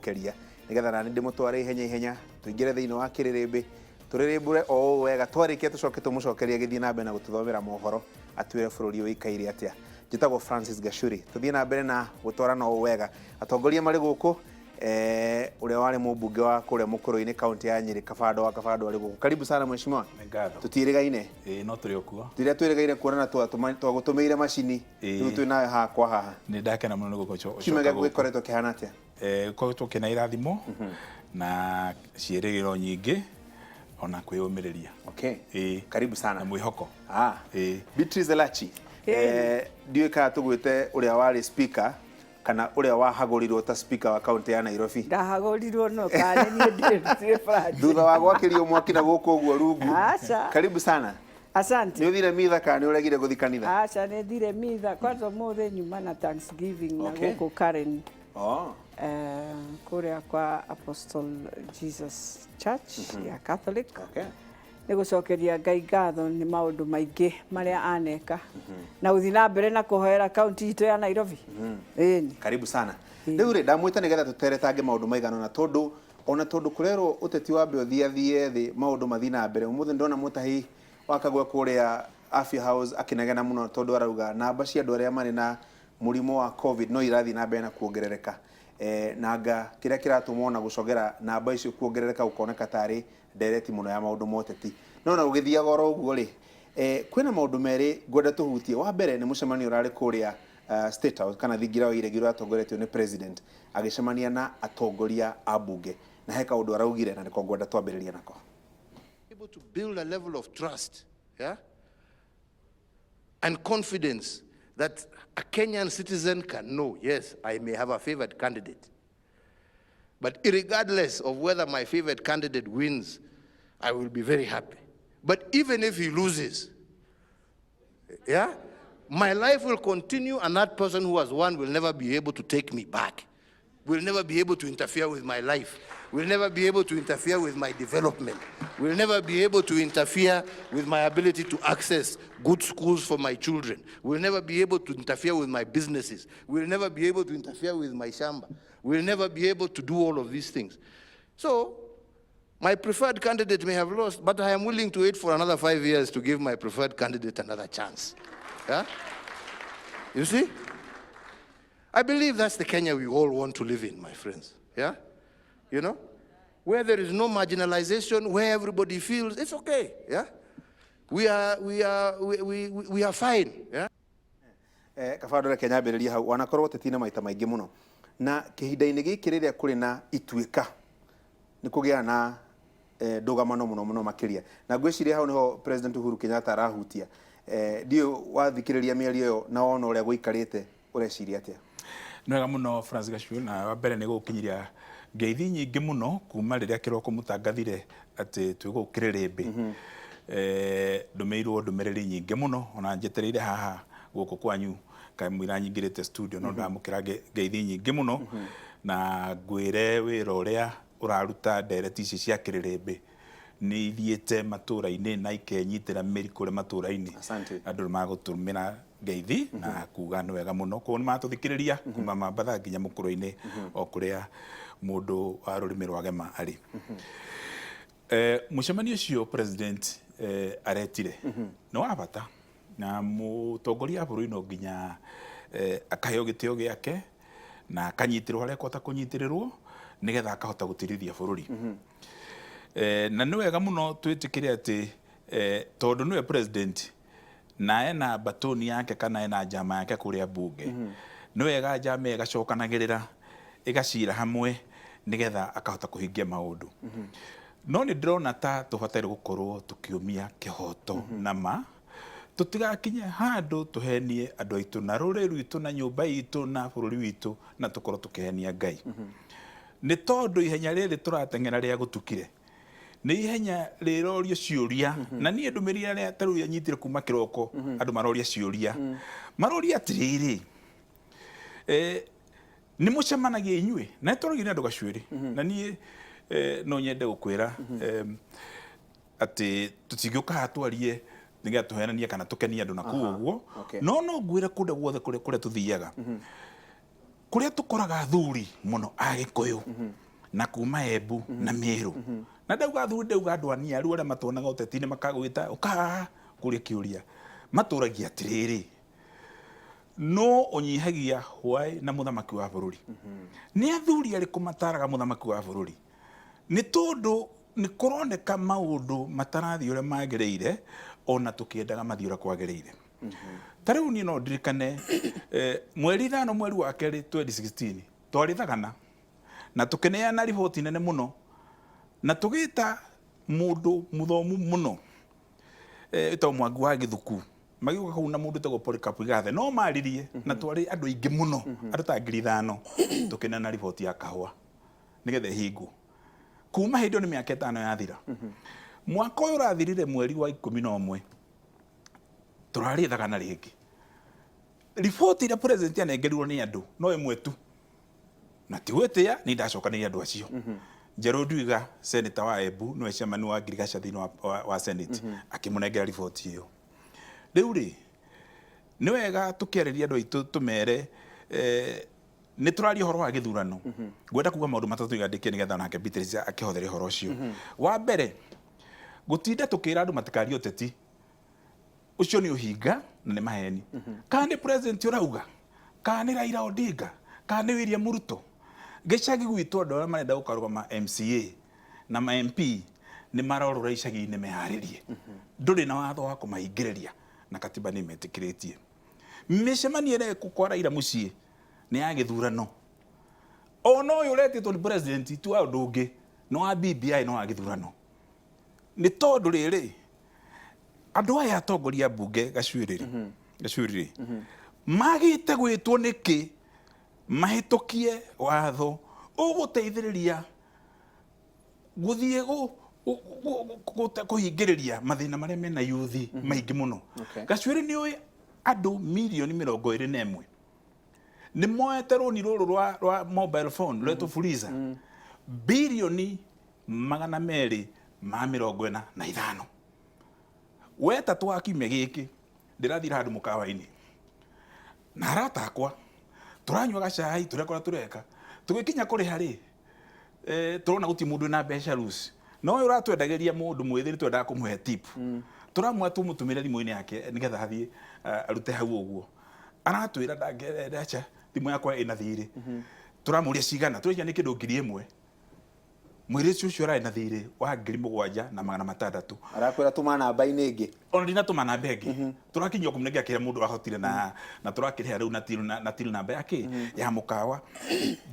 kumucokeria nigetha nani ndimutware ihenya tuingire thiini wa Kiririmbi turirimbure o wega twarikia tucoke tumucokeria githii na mbere na gututhomera mohoro atwire bururi uikaire atia. Njitagwo Francis Gachuri, tuthii na mbere na gutwarana o wega atongoria mari guku uria wari mubunge wa kuria Mukuru-ini kaunti ya Nyeri Kabado ari guku. Karibu sana mheshimiwa. Ngatho. Tutirigaine no turi okuo turia twirigaine kuonana twagutumeire macini riu twi nawe haha kwa haha. Ni ndakena muno gukocho Kimega gwikoretwo kihana atia? Koretwo kina irathimo na ciirigiro nyingi ona kwiyumiriria. Okay. Karibu sana. Na mwihoko. Beatrice Elachi. Ndiwe ka tugwite uria wari speaker kana uria wahagurirwo ta speaker wa county ya Nairobi. Ndahagurirwo no kane ni ndire Francis. Thutha wa gwakirio mwaki na guku uguo rungu. Acha. Karibu sana. Asante. Ni uthire mitha kana ni uregire guthi kanitha? Acha ni thire mitha kwanza mothe nyuma na Thanksgiving na guku Karen. Kuria kwa Apostle Jesus Church ya Catholic. Nigucokeria Ngai ngatho ni maundu maingi maria aneka na uthi na mbere na kuhoera county itu ya Nairobi. Karibu sana. Riu ri ndamwita nigetha tuteretange maundu maigano na tondu kurero uteti wa mbe thie thi maundu mathi na mbere. Umuthi ndona mutahi wakagwa kuria Afya House akinegena muno tondu arauga namba cia andu aria mari na murimo wa COVID no irathi na mbere na kuongerereka. Nanga kiria kiratumwo na gucogera namba icio kuongerereka ukoneka tari ndereti muno ya maundu moteti no na ugithia goro uguo ri kwina maundu meri ngwenda tuhutie. Wa mbere ni mucemanio urari kuria State House kana thingira iregiro atongoretio ni president agicemania na atongoria a bunge na he kaundu araugire na niko ngwenda twambiriria nako. Able to build a level of trust, and confidence that a Kenyan citizen can know, yes, I may have a favored candidate, but regardless of whether my favored candidate wins, I will be very happy. But even if he loses, my life will continue, and that person who has won will never be able to take me back, will never be able to interfere with my life, will never be able to interfere with my development, will never be able to interfere with my ability to access good schools for my children, will never be able to interfere with my businesses, will never be able to interfere with my shamba, will never be able to do all of these things. So, my preferred candidate may have lost, but I am willing to wait for another 5 years to give my preferred candidate another chance. You see? I believe that's the Kenya we all want to live in, my friends. You know? Where there is no marginalization, where everybody feels it's okay. We are fine. Kabado Kenya mbiriria hau wanakorwo tetina maita maingi muno na kihinda-ini giki riria kuri na ituika ni kugia na ndugamano muno makiria na ngwiciria hau niho President Uhuru Kenyatta arahutia ndio wathikiriria miario yo na wona uria guikarite ureciria atia? Nwega muno Francis Gachuri, na wa mbere ni gukinyiria ngeithi nyingi muno kuma riria kiroko mutangathire ati twigo Kiririmbi. Ndumeirwo ndumereri nyingi muno ona njetereire haha guku kwanyu kamwira nyingirite studio no ndamukira ngeithi nyingi muno na ngwire wira uria uraruta ndereti ici cia Kiririmbi ni ithiete matura-ini na ikenyitira meri kure matura-ini. Andu magutumira ngeithi na kuga ni wega muno ko ni matuthikiriria kuma Mambatha nginya Mukuru-ini o kuria mundu wa rurimi rwa gema ari. Mucemanio ucio president aretire no abata na mutongoria bururi no nginya akaheo gitio giake na akanyitirwo haria kota kunyitirirwo nigetha akahota gutirithia bururi. Na ni wega muno twitikire ati tondu niwe president na ena batoni yake kana ena jama yake kuria bunge ni wega jama igacokanagirira igacira hamwe nigetha akahota kuhingia maundu. No ni ndrona ta tubataire gukorwo tukiumia kihoto na ma tutigakinye handu tuhenie andu aitu na ruriri rwitu na nyumba itu na bururi witu na tukorwo tukihenia Ngai. Ni tondu ihenya riri turateng'era ria gutukire ni ihenya rirorio ciuria na nie ndumirire ria taru yanyitire kuma kiroko andu maroria ciuria maroria atiriri ni mucemanagia inyui na turugire andu Gachuri na nie no nyende gukwira ati tutigioka hatwarie niga tuhenania kana tukenia andu na kuo no ngwire kunde guothe kure tuthiaga kuria tukoraga thuri muno agikuyu na kuma Embu na Meru na ndauga thuri ndauga andu aniaru aria matonaga uteti-ini makagwita uka kuria kiuria maturagia atiriri no unyihagia hwai na muthamaki wa bururi ni athuri ariku mataraga muthamaki wa bururi ni tondu ni kuroneka maundu matarathi uria magiriire ona tukiendaga mathi uria kwagiriire tariu ni no ndirikane mweri 5 mweri wa keri 2016 twarithagana na tukineana riboti nene muno na tugita mundu muthomu muno ito Mwangi wa Githuku magiuka kau na mundu tego Polycarp Igathe no maririe na twari andu aingi muno andu ta 5,000 tukineana riboti ya kahua nigethe hingu kuma hindio ni miaka 5 yathira mwaka uyu urathirire mweri wa 11 turarithaga na ringi riboti ira president anengerirwo ni andu no imwe tu na tiwetia ni ndacokaniria andu acio Gerald Wiga senator wa Embu no ecemani wa Girigaca thini wa Senate akimunengera riboti iyo riu ri ni wega tukiariria andu aitu tumere ni turari horo wa githurano ngwenda kuga maundu matatu igandike nigetha nake Beatrice akihothere horo ucio wa mbere gutinda tukira andu matikari uteti ucio ni uhinga na ni maheni kandi president urauga kandi Raila Odinga kandi William Ruto gicagi gwitu andu aria marenda gukarugama MCA na ma MP ni marorora icagi-ini meharirie nduri na watho wa kumahingiriria na katiba ni metikiritie micemani ire kwa Raila mucii ni ya githurano ono uyu uretitwo ni president tu andu ungi no wa BBI no wa githurano ni tondu riri andu aya atongoria mbunge gacuiriri magite gwitwo niki mahitukie watho uguteithiriria guthie kuhingiriria mathina maria mena yuthi maingi muno gacuiri ni uy andu milioni 21 ni moete roni ruru rwa mobile phone rwetu Fuliza bilioni 245 weta twa kimya giki ndirathira handu mukawa-ini na arata akwa turanywa gacai turekora tureka tugikinya kuri hari turona guti mundu na mbeca rusi no uyu uratwendageria mundu mwithiri twendaga kumuhe tip turamwa tumutumire thimu-ini yake nigetha hathie arute hau uguo aratwira ndangerecha thimu yakwa ina thiri turamuria cigana turia ni kindu 1,000 mwiri ucio urai na thiri wa 7,600 arakwira tuma namba-ini ingi ona ndina tuma namba ingi turakinyia kumunengia kira mundu ahotire na turakiriha riu na tilu namba yake ya mukawa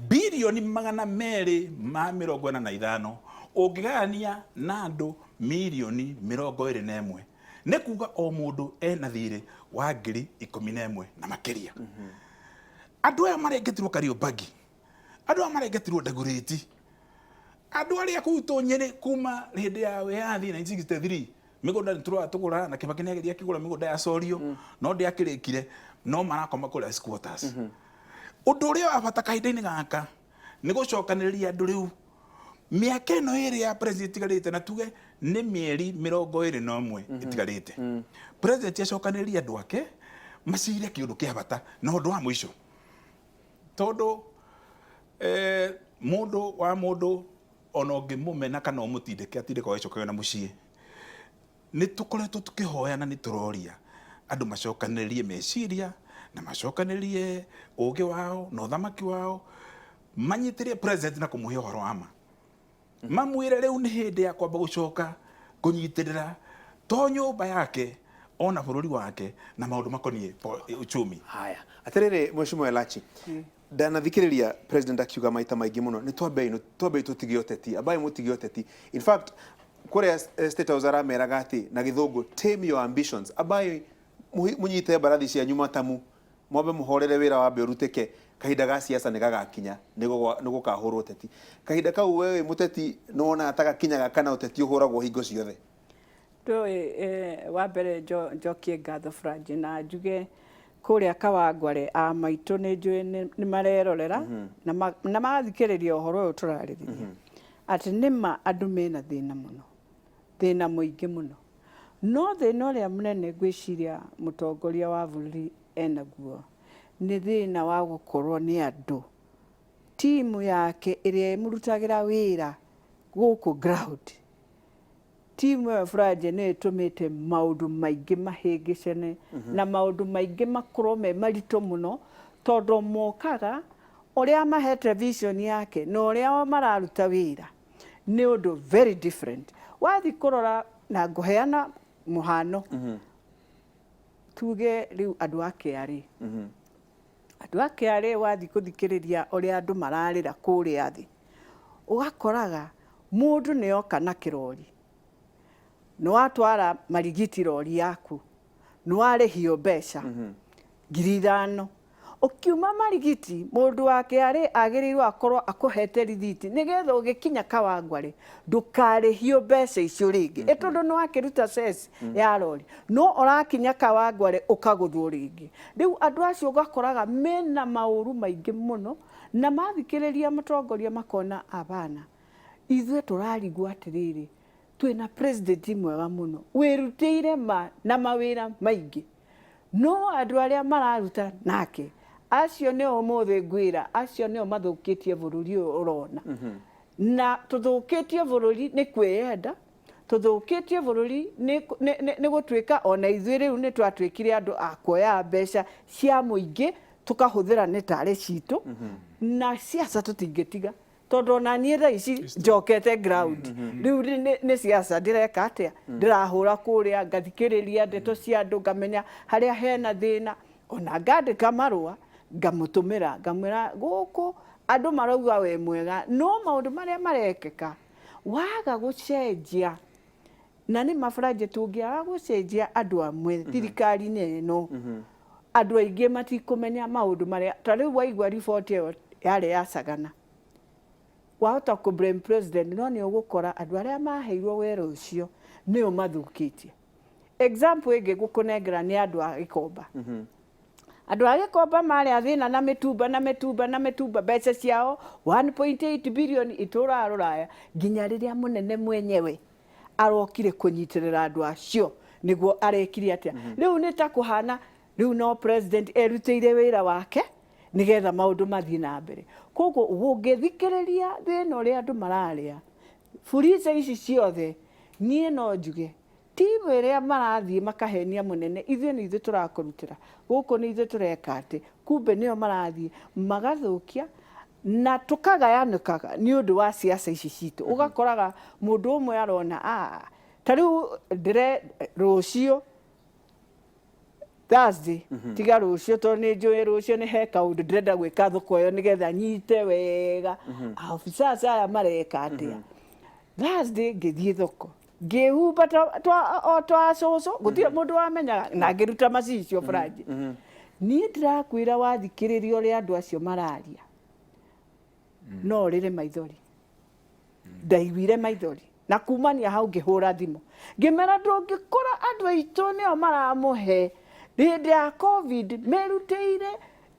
bilioni 245 ungigania na andu milioni 21 ne kuga o mundu ena thiri wa 11,000 na makiria andu aya marengetirwo Kariobangi andu aya marengetirwo Dagoretti andu aria kuto Nyeri kuma hindi ya wiathi 1963 migunda nturwa tugura na Kibaki negeria kigura migunda ya Sorio no ndiakirikire no marakoma kuri squatters undu uria abata kahinda-ini gaka ni gucokaniriria andu riu miaka ino iri ya president itigarite na tuge ni mieri 21 itigarite president acokaniriria andu ake macire kiundu kia bata na undu wa mwisho tondu mundu ono ngimumena kana umutindike atindika gwicokaga na mucii ni tukoretwo tukihoyana ni turoria andu macokanirie meciria na macokanirie ugi wao na uthamaki wao manyitirie president na kumuhe uhoro wama mamwire riu ni hindi ya kwamba gucoka kunyitirira to nyumba yake ona bururi wake na maundu makonie uchumi haya atiriri mheshimiwa Elachi ndanathikiriria president akiuga maita maingi muno ni twambe tutige uteti abai mutige uteti in fact kuria state house arameraga ati na githungu tame your ambitions abai munyite barathi cia nyuma tamu mwambe muhorere wira wambe urutike kahinda ga siasa ni gagakinya nigo kahurwo uteti kahinda kau wewe muteti nona atagakinyaga kana uteti uhuragwo hingo ciothe wa mbere njokie ngatho Franji na njuge kuria Kawangware a maitu ni njui ni marerorera na magathikiriria uhoro uyu turaririria ati nima andu mena thina muingi muno no thina uria munene ngwiciria mutongoria wa bururi enaguo ni thina wa gukorwo ni andu timu yake iria imurutagira wira guku ground timu ya Franje nä ĩtũmĩte maũndũ maingĩ mahĩngĩcane na maũndũ maingĩ makorwo me maritũ mũno tondũ mokaga ũrĩa mahete vision yake na ũrĩa mararuta wĩra nĩ ũndũ very different. Wathi kũrora na ngũheana mũhano tuge rĩu andũ a KRA andũ a KRA wathi kũthikĩrĩria ũrĩa andũ mararĩra kũrĩa thĩ ũgakoraga mũndũ nĩ oka na kĩrori nĩ watwara marigiti rori yaku nĩ warĩhio mbeca 5,000 ukiuma marigiti mũndũ wa KRA agĩrĩirwo akorwo akũhete rithiti nĩgetha ũgĩkinya Kawangware ndũkarĩhio mbeca icio rĩngĩ tondũ nĩ wakĩruta cess ya rori no ũrakinya Kawangware ũkagũthwo rĩngĩ. Rĩu andũ acio ũgakoraga mena maũru maingĩ mũno na mathikĩrĩria mũtongoria makona abana ithuĩ tũrarigwo atĩrĩrĩ twĩna president mwega mũno wĩrutĩire na mawĩra maingĩ no andũ arĩa mararuta nake acio nĩo ũmũthĩ ngwĩra acio nĩo mathũkĩtie bũrũri ũyũ ũrona na tũthũkĩtie bũrũri nĩ kwĩyenda tũthũkĩtie bũrũri nĩ gũtuĩka ona ithuĩ rĩu nĩ twatuĩkire andũ a kuoya mbeca cia mũingĩ tukahũthĩra nĩ tarĩ citũ na siasa tũtingĩtiga tondũ ona niĩ thaa ici njokete ground rĩu nĩ siasa ndĩreka atĩa ndĩrahũra kũrĩa ngathikĩrĩria ndeto cia andũ ngamenya harĩa hena thĩna ona ngandĩka marũa ngamũtũmĩra ngamwĩra gũkũ andũ marauga we mwega no maũndũ marĩa marekeka waga gũcenjia na nĩ mabranjĩ tũngĩaga gũcenjia andũ amwe thirikari-inĩ ĩno andũ aingĩ matikũmenya maũndũ marĩa ta rĩu waigua riboti ĩyo yarĩ ya Sagana wahota kũ blame president no nĩ ũgũkora andũ arĩa maheirwo wĩra ũcio nĩo mathũkĩtie. Example ĩngĩ gũkũnengera nĩ andũ a Gĩkomba andũ a Gĩkomba marĩ athĩna na mĩtumba mbeca ciao 1.8 billion itũra Rũraya nginya rĩrĩa mũnene mwenyewe arokire kũnyitĩrĩra andũ acio nĩguo arekire atĩa rĩu nĩ ta kũhana rĩu no president erutĩire wĩra wake nigetha maũndũ mathiĩ na mbere. Koguo ũngĩthikĩrĩria thĩna ũrĩa andũ mararĩa fuliza ici ciothe niĩ no njuge timu ĩrĩa marathiĩ makahenia mũnene ithuĩ nĩ ithuĩ tũrakũrutĩra gũkũ nĩ ithuĩ tũreka atĩ kumbe nĩo marathiĩ magathũkia na tũkagayanĩkaga nĩ ũndũ wa siasa ici citũ ũgakoraga mũndũ ũmwe arona ta rĩu rũciũ Thursday tiga rũciũ tondũ nĩ njũĩ rũciũ nĩ he kaũndũ ndĩrenda gwĩka thoko ĩyo nĩgetha nyite wega officers aya mareka atĩa Thursday ngĩthiĩ thoko ngĩhumba twa cũcũ gũtirĩ mũndũ wamenyaga na ngĩruta macicio Franje niĩ ndĩrakwĩra wathikĩrĩria ũrĩa andũ acio mararia no rĩrĩ maithori ndaiguire maithori na kumania hau ngĩhũra thimũ ngĩmera ndũngĩkora andũ aitũ nĩo maramũhe hĩndĩ ya COVID merutĩire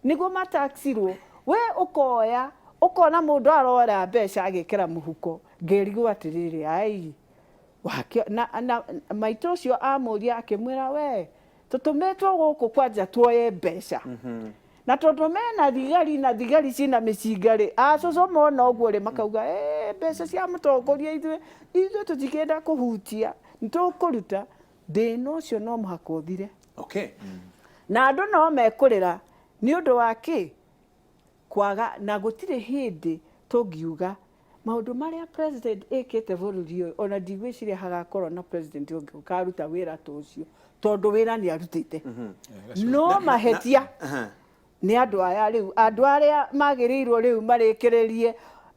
nĩguo mataxirwo we ũkoya ũkona mũndũ arora mbeca agĩkĩra mũhuko ngĩrigwo atĩrĩrĩ ai na maitũ ũcio amũria akĩmwĩra we tũtũmĩtwo gũkũ kwanja tuoye mbeca na tondũ mena thigari cina mĩcinga-rĩ acũcũ mona ũguo rĩ makauga mbeca cia mũtongoria ithuĩ tũtikĩenda kũhutia nĩtũkũruta thĩna ũcio no mũhaka ũthire. Na andũ no mekũrĩra nĩ ũndũ wa kĩ kwaga na gũtirĩ hĩndĩ tũngiuga maũndũ marĩa president ĩkĩte bũrũri ũyũ ona ndigwĩciria hagakorwo na president ũngĩ ũkaruta wĩra ta ũcio tondũ wĩra nĩ arutĩte no mahĩtia nĩ andũ aya rĩu andũ arĩa magĩrĩirwo rĩu marĩkĩrĩrie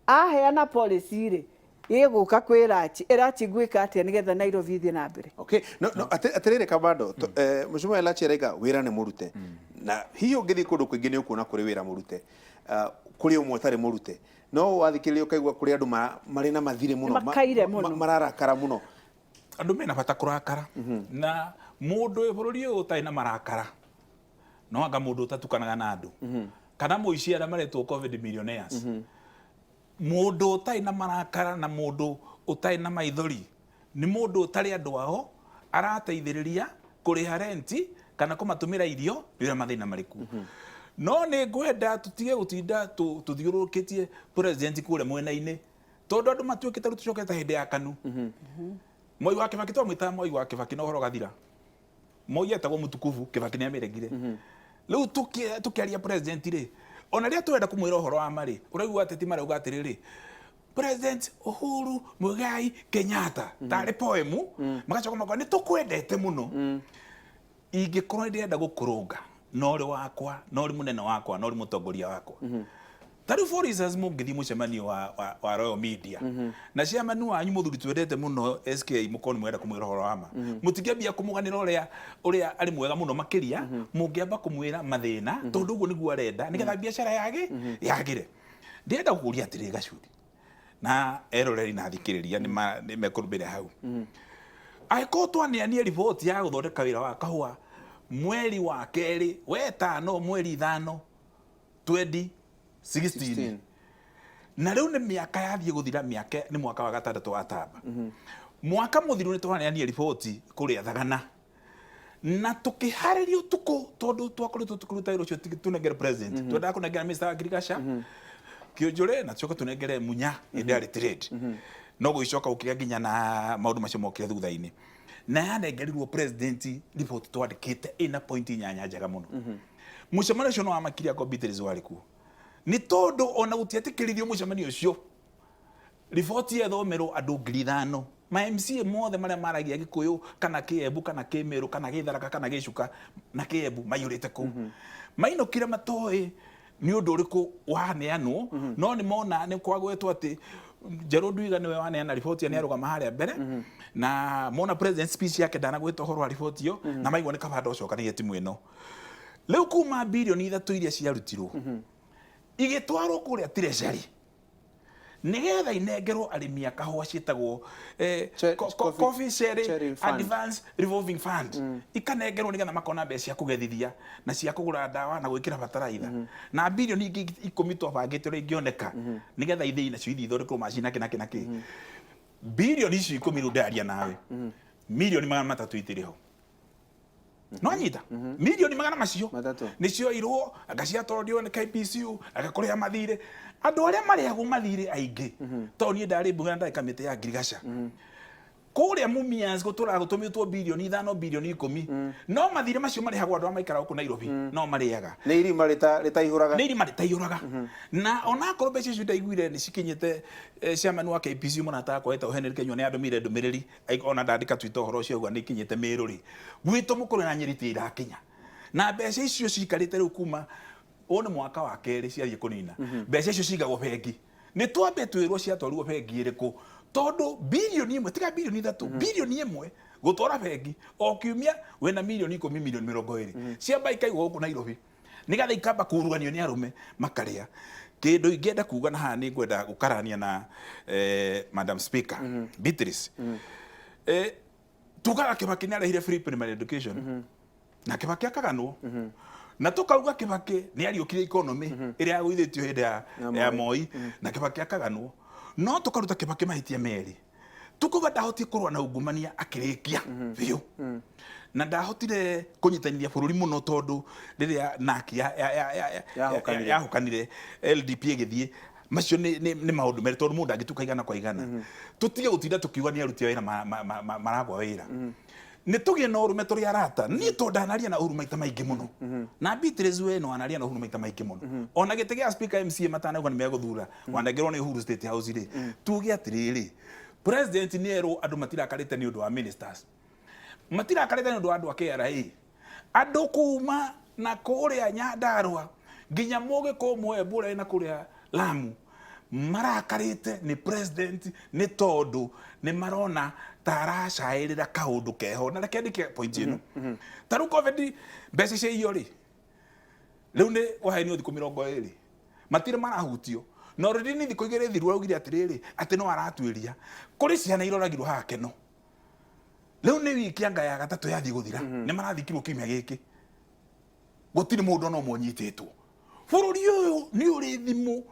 aheana policy rĩ ĩgũka kwĩra ĩrachi gwĩka atĩa nĩgetha Nairobi ithiĩ na mbere. Atĩrĩrĩ Kamando Mheshimiwa Elachi arauga wĩra nĩ mũrute na hihi ũngĩthiĩ kũndũ kũingĩ nĩ ũkuona kũrĩ wĩra mũrute kũrĩ ũmwe ũtarĩ mũrute no wathikĩrĩria ũkaigua kũrĩ andũ marĩ na mathirĩ mũno mararakara mũno andũ mena bata kũrakara na mũndũ bũrũri ũyũ ũtarĩ na marakara no anga mũndũ ũtatukanaga na andũ kana mũici arĩa maretwo COVID millionaires mũndũ ũtarĩ na marakara na mũndũ ũtarĩ na maithori nĩ mũndũ ũtarĩ andũ ao arateithĩrĩria kũrĩha renti kana kũmatũmĩra irio rĩrĩa mathĩna marĩku no nä ngwenda tutige gutinda tuthiururukitie president kure mwena-ini tondu andu matuikite riu tucokete hindi ya kanu Moi wa Kibaki twamwita Moi wa Kibaki no horo gathira Moi etagwo mutukuvu Kibaki ni amiregire riu tukiaria president ri ona ria twenda kumwira horo wa mari uraigua ateti marauga atiriri President Uhuru Muigai Kenyatta tari poemu magacoka makwa ni tukwendete muno ingikorwo ndirenda gukurunga nori wakwa nori munene wakwa nori mutongoria wakwa tari for reasons mungithi mucemanio wa Royal Media na ciamanu wanyu muthuri twendete muno SK mukoni mwenda kumwira horo wama mutingiambia kumuganira uria ari mwega muno makiria mungiamba kumwira mathina tondu uguo niguo arenda nigetha biacara yagire ndirenda kuguria atiri gacuri na eroreri na thikiriria ni mekurumbire hau aiko twanianie report ya guthondeka wira wa kahua mweri wa keri wetano mweri 5 2016 na riu ni miaka yathie guthira miaka ni mwaka wa gatandatu wa tamba mwaka muthiru ni twanianie report kuria Thagana na tukihariria utuku tondu twakoretwo tukuruta wira ucio tunengere president twenda kunengera Mr. Agriculture Kionjore na tucoka tunengere Munya indari trade no guicoka ukiga nginya na maundu macio mokire thutha-ini na yanengerirwo president report twandikite ina point nyanya njega muno mucemanio ucio no amakiria computers wariku ni tondu ona gutiatikirithio mucemanio ucio report yethomerwo andu 5,000 ma MCA mothe maria maragia Gikuyu kana Kiembu kana Kimeru kana Githaraka kana Gicuka na Kiembu mayurite ku mainokire matoi ni undu uriku waneanwo no ni mona ni kwagwetwo ati Njeru Ndwiga niwe waneana report ya ni arugama haria mbere na mona president speech yake ndanagwetwo horo wa report yo na maigwa ni kabanda ucokanire timu ino riu kuma bilioni 3 iria ciarutirwo igitwarwo kuria treasury nigetha inengerwo arimi akahua cietagwo coffee sharing advance revolving fund ikanengerwo nigetha makona mbeca cia kugethithia na cia kugura ndawa na gwikira bataraitha na bilioni ingi 10 twabangite uri ingioneka nigetha ithii nacio ithithorikwo macina kinaki bilioni icio 10 ru ndaria nawe milioni 300 itiriho no anyita milioni 300 nicio irwo agaciatondio ni KPCU agakorea mathire andu aria mariagu mathire aingi to ni ndari mbuga ndai kamite ya Girigasha kuria Mumias gutura gutumitwo bilioni 5 bilioni 10 no mathire macio marihagwo andu amaikara ku Nairobi no mariaga ni irima ritaihuraga na ona korwo mbeca icio ndaiguire ni cikinyite chairman wa KPCU munataka kweta Henry Kenywa ni andumire ndumiriri ona ndandika Twitter horo cio gwa ni kinyite miruri gwito mukuru na nyiriti irakinya na mbeca icio cikarite riu kuma one mwaka wa keri ciarie kunina mbeca icio cigagwo bengi ni twambe twirwo ciatwarirwo bengi iriku tondu bilioni 1 tiga bilioni 3 bilioni 1 gutwara bengi o kiumia wena milioni 10 milioni 20 ciamba ikaigwo guku Nairobi nigatha ikamba kuruganio ni arume makaria kindu ingienda kuga na hani ngwenda gukarania na Madam Speaker Beatrice tugaga Kibaki ni arehire free primary education na Kibaki akaganwo na tukauga Kibaki ni ariukire economy iria yagwithitio hindi ya Moi na Kibaki akaganwo no tukaruta Kibaki mahitia meri tukuga ndahoti kurwa na ungumania akirikia biu na ndahotire kunyitaniria bururi muno tondu riria naki ya hukanire LDP igithie macio ni maundu meri tondu mundu angituka igana kwa igana tutige gutinda tukiuga ni aruti wira maragwa wira ni tugie no urume turi arata ni to ndanaria na Uhuru maita maingi muno na Beatrice we no anaria na Uhuru maita maingi muno ona gitege ya speaker MCA matana ugo ni meguthura wandagerwo ni Uhuru State House ri tugie atiriri president ni ero andu matirakarite ni undu wa ministers matirakarite ni undu wa andu a KRA andu kuma na kuria Nyandarua nginya muge ko mwebura na kuria Lamu marakarite ni president ni tondu ni marona taracairira kaundu keho na rekendike point ino taru covid mbeca cia iyo ri riu ni wahenio thiku 20 matire marahutio no already ni thiku igire thiru augire atiriri ati no aratwiria kuri ciana iroragirwo hakeno riu ni wiki anga ya gatatu yathi guthira ni marathikirwo kimya giki gutiri mundu no mwonyititwo bururi uyu ni uri thimu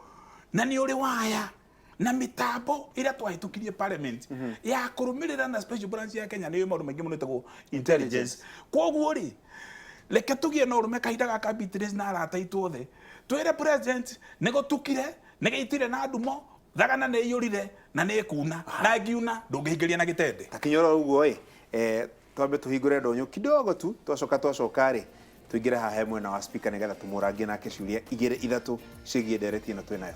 na ni uri waya na mitambo ira twahitukirie parliament ya kurumirira na special branch ya Kenya ni maundu maingi muno tagwo intelligence kwoguo ri reke tugie no rume kahinda gaka Beatrice na arata itu othe twire president nego tukire negaitire na ndumo thagana nä iyårire na nä kuna na ngiuna ndångähingäria na gä tende takinyora uguo twambe tuhingure ndonyo kidogo tu twacoka rĩ tuingire haha mwena wa speaker nĩgetha tũmũrangie nake ciũria igĩrĩ ithatũ ciĩgiĩ ndereti ĩno twĩ nayo.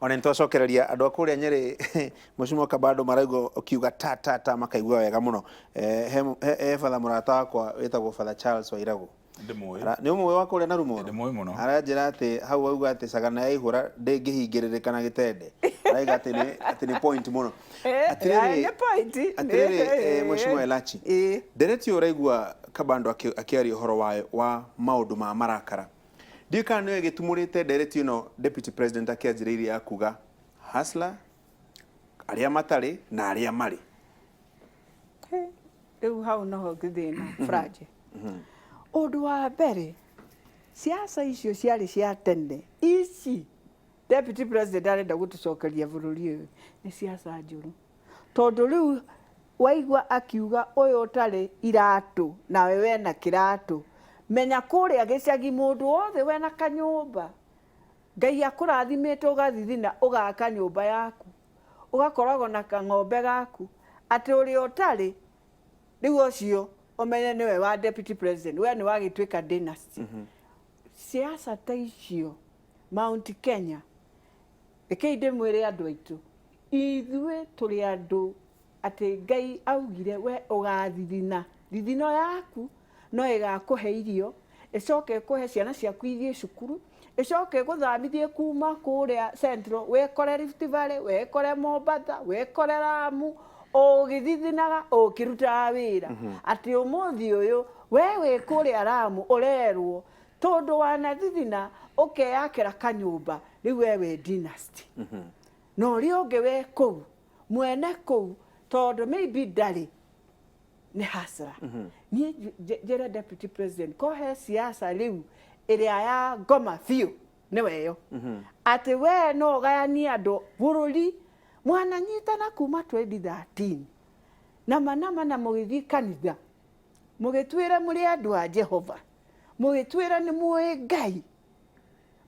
Ona nitwacokereria andũ a kũrĩa Nyeri Mheshimiwa Kabado marauga ukiuga ta makaigua wega mũno. He batha mũrata wakwa wĩtagwo Father Charles Wairagu. Nĩ ũmwe wa kũrĩa na Rumo. Aranjĩra atĩ hau auga atĩ Sagana yaihũra ndĩngĩhingĩrĩrĩka na gĩtende. Arauga atĩ nĩ point mũno. Atĩrĩrĩ Mheshimiwa Elachi, ndereti ũraigua Kabando akĩaria ũhoro wa maũndũ ma marakara. Ndika nĩwe gĩtumũrĩte ndereti ĩno Deputy President akĩanjĩrĩirie ya kuga hustler arĩa matarĩ na arĩa marĩ. Rĩu hau noho ngĩthĩna Franje. Ũndũ wa mbere siasa icio ciarĩ cia tene ici Deputy President arenda gũtũcokeria bũrũri ũyũ nĩ siasa njũru, tondũ rĩu waigua akiuga ũyũ ũtarĩ iratũ nawe wena kĩratũ menya kũrĩa gĩcagi mũndũ wothe wena kanyũmba Ngai akũrathimĩte ũgathithina ũgaka nyũmba yaku ũgakoragwo na kang'ombe gaku atĩ ũrĩa ũtarĩ rĩu ũcio omenye niwe wa Deputy President we ni wagĩtuĩka dynasty. Siasa ta icio Mount Kenya ĩkĩinde mwĩre andũ aitũ ithuĩ tũrĩ andũ atĩ Ngai augire we ũgathithina thithino yaku no ĩgakũhe irio ĩcoke ĩkũhe ciana ciaku ithiĩ cukuru ĩcoke ĩgũthambithie kuma kũrĩa Central wĩkore Rift Valley wĩkore Mombasa wĩkore Lamu ũgĩthithinaga ũkĩrutaga wĩra atĩ ũmũthĩ ũyũ we wĩ kũrĩa Lamu ũrerwo tondũ wanathithina ũkeyakĩra kanyũmba rĩu we wĩ dynasty. No ũrĩa ũngĩ we kũu mwene kũu tondũ maybe ndarĩ nĩ hustler. Niĩ njĩre Deputy President kohe siasa rĩu ĩrĩa ya ngoma biũ nĩwe yo atĩ we no ũgayanie andũ bũrũri mwananyitana kuma 2013 nama na mũgĩthiĩ kanitha mũgĩtwĩra mũrĩ andũ a Jehova mũgĩtwĩra nĩ mũĩ Ngai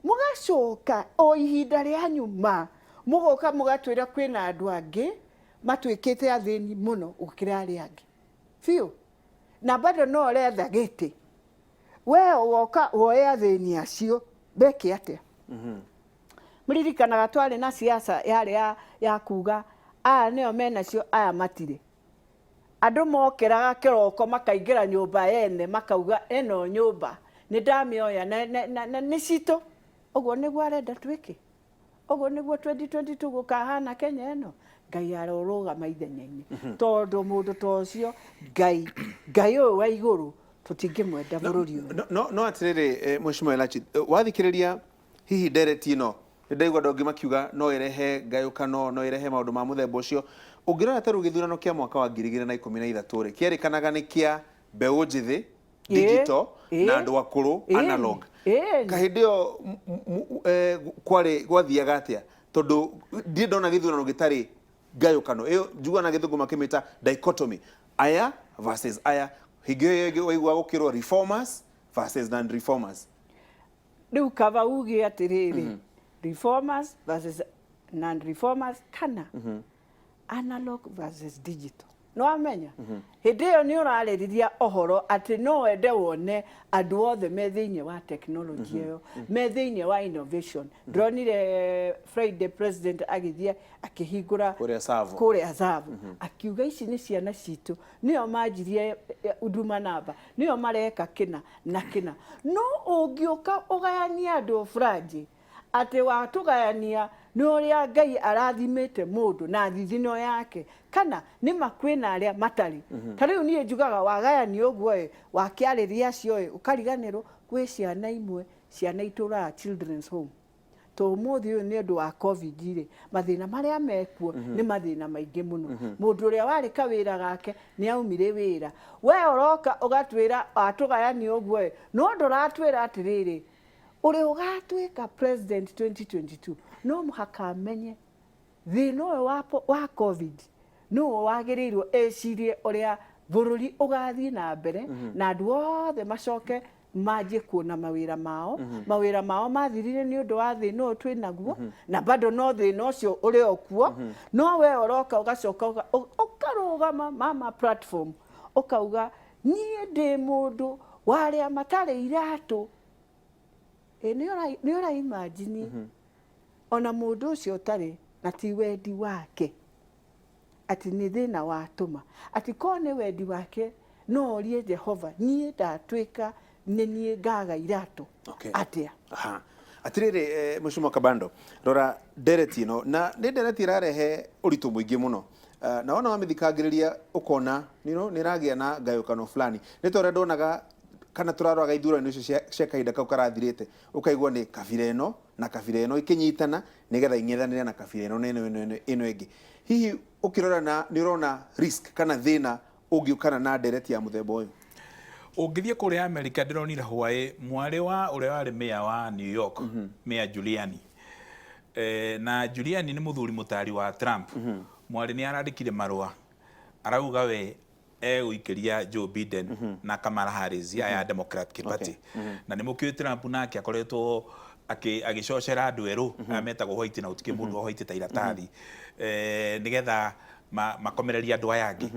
mũgacoka o ihinda rĩa nyuma mũgoka mũgatwĩra kwĩna andũ angĩ matuĩkĩte athĩni mũno gũkĩra arĩa angĩ biũ na bado no ũretha gĩtĩ we woka woe athĩni acio beke atĩa. Mũririkanaga twarĩ na siasa yarĩ ya kuga aya nĩo menacio aya matirĩ andũ mokeraga kĩroko makaingĩra nyũmba ene makauga ĩno nyũmba nĩ ndamĩoya na nĩ citũ. Ũguo nĩguo arenda twĩke, ũguo nĩguo 2022 gũkahana Kenya ĩno. Ngai arorũgama ithenya-inĩ tondũ mũndũ ta ũcio Ngai ũyũ wa igũrũ tũtingĩmwenda bũrũri ũyũ. No atĩrĩrĩ Mheshimiwa Elachi, wathikĩrĩria hihi ndereti ĩno ndaigua andũ angĩ makiuga no ĩrehe ngayũkano no ĩrehe maũndũ ma mũthemba ũcio. Ũngĩrora ta rĩu gĩthurano kĩa mwaka wa 2013 rĩ kĩerĩkanaga nĩ kĩa mbeũ njĩthĩ digital na andũ akũrũ analog. Kahĩndĩ ĩyo kwarĩ gwathiaga atĩa tondũ ndirĩ ndona gĩthurano gĩtarĩ ngayũkano ĩyo njugua na gĩthũngũ makĩmĩta dichotomy aya versus aya. Hingĩ ĩyo waigua gũkĩrwo reformers versus non reformers. Rĩu kaba uge atĩrĩrĩ reformers versus non reformers kana analog versus digital. No amenya hĩndĩ ĩyo nĩ ũrarĩrĩria ũhoro atĩ no wende wone andũ othe me thĩinĩ wa technology ĩyo me thĩinĩ wa innovation. Ndronire Friday President agĩthiĩ akĩhingũra kũrĩa Tsavo akiuga ici nĩ ciana citũ nĩo manjirie Huduma Namba nĩo mareka kĩna na kĩna. No ũngĩũka ũgayania andũ Franje atĩ watũgayania nĩ ũrĩa Ngai arathimĩte mũndũ na thithino yake kana nĩ makwĩna arĩa matarĩ. Ta rĩu niĩ njugaga wagayania ũguo wakĩarĩria acio ũkariganĩrwo gwĩ ciana imwe ciana itũraga children's home. To ũmũthĩ ũyũ nĩ ũndũ wa COVID rĩ mathĩna marĩa mekuo nĩ mathĩna maingĩ mũno. Mũndũ ũrĩa warĩ kawĩra gake nĩ aumire wĩra we ũroka ũgatwĩra atũgayania ũguo no ndũratwĩra atĩrĩrĩ ũrĩa ũgatuĩka president 2022 no mũhaka amenye thĩna ũyũ wa COVID no wagirirwo ecirie uria bururi ugathie na mbere na andu othe macoke maje kuona mawira mao mathirire ni undu wa thina no twinaguo na bado no thina ucio uri okuo no we oroka ugacoka ukarugama mama platform ukauga nie ndi mundu waria matare iratu ni ora imagine ona mundu ucio utari na ti wendi wake ati ni thina watuma ati ko ni wendi wake no rie Jehova nie ndatwika nie ngaga iratu atia atiriri Mheshimiwa Kabando rora ndereti no na ni ndereti irarehe uritu muingi muno na ona wamithikagiriria ukona ni ragia na ngayukano fulani ni tore ndonaga kana turaroga ithurano icio cia kahinda kau karathirite ukaigwa ni kabira ino na kabira ino ikinyitana nigetha ing'ethanire na kabira ino ingi hihi ukirora na ni urona risk kana thina ungiukana na ndereti ya muthemba uyu ungithie kuri America ndironira hwae mwari wa uria wari mayor wa New York Mayor Giuliani na Giuliani ni muthuri mutari wa Trump mwari ni arandikire marua arauga we guikiria Joe Biden na Kamala Harris ya Democratic Party na ni mukio Trump nake akoretwo agicocera andu eru ametagwo white na utike mundu white ta iratathi nigetha makomereria andu aya angi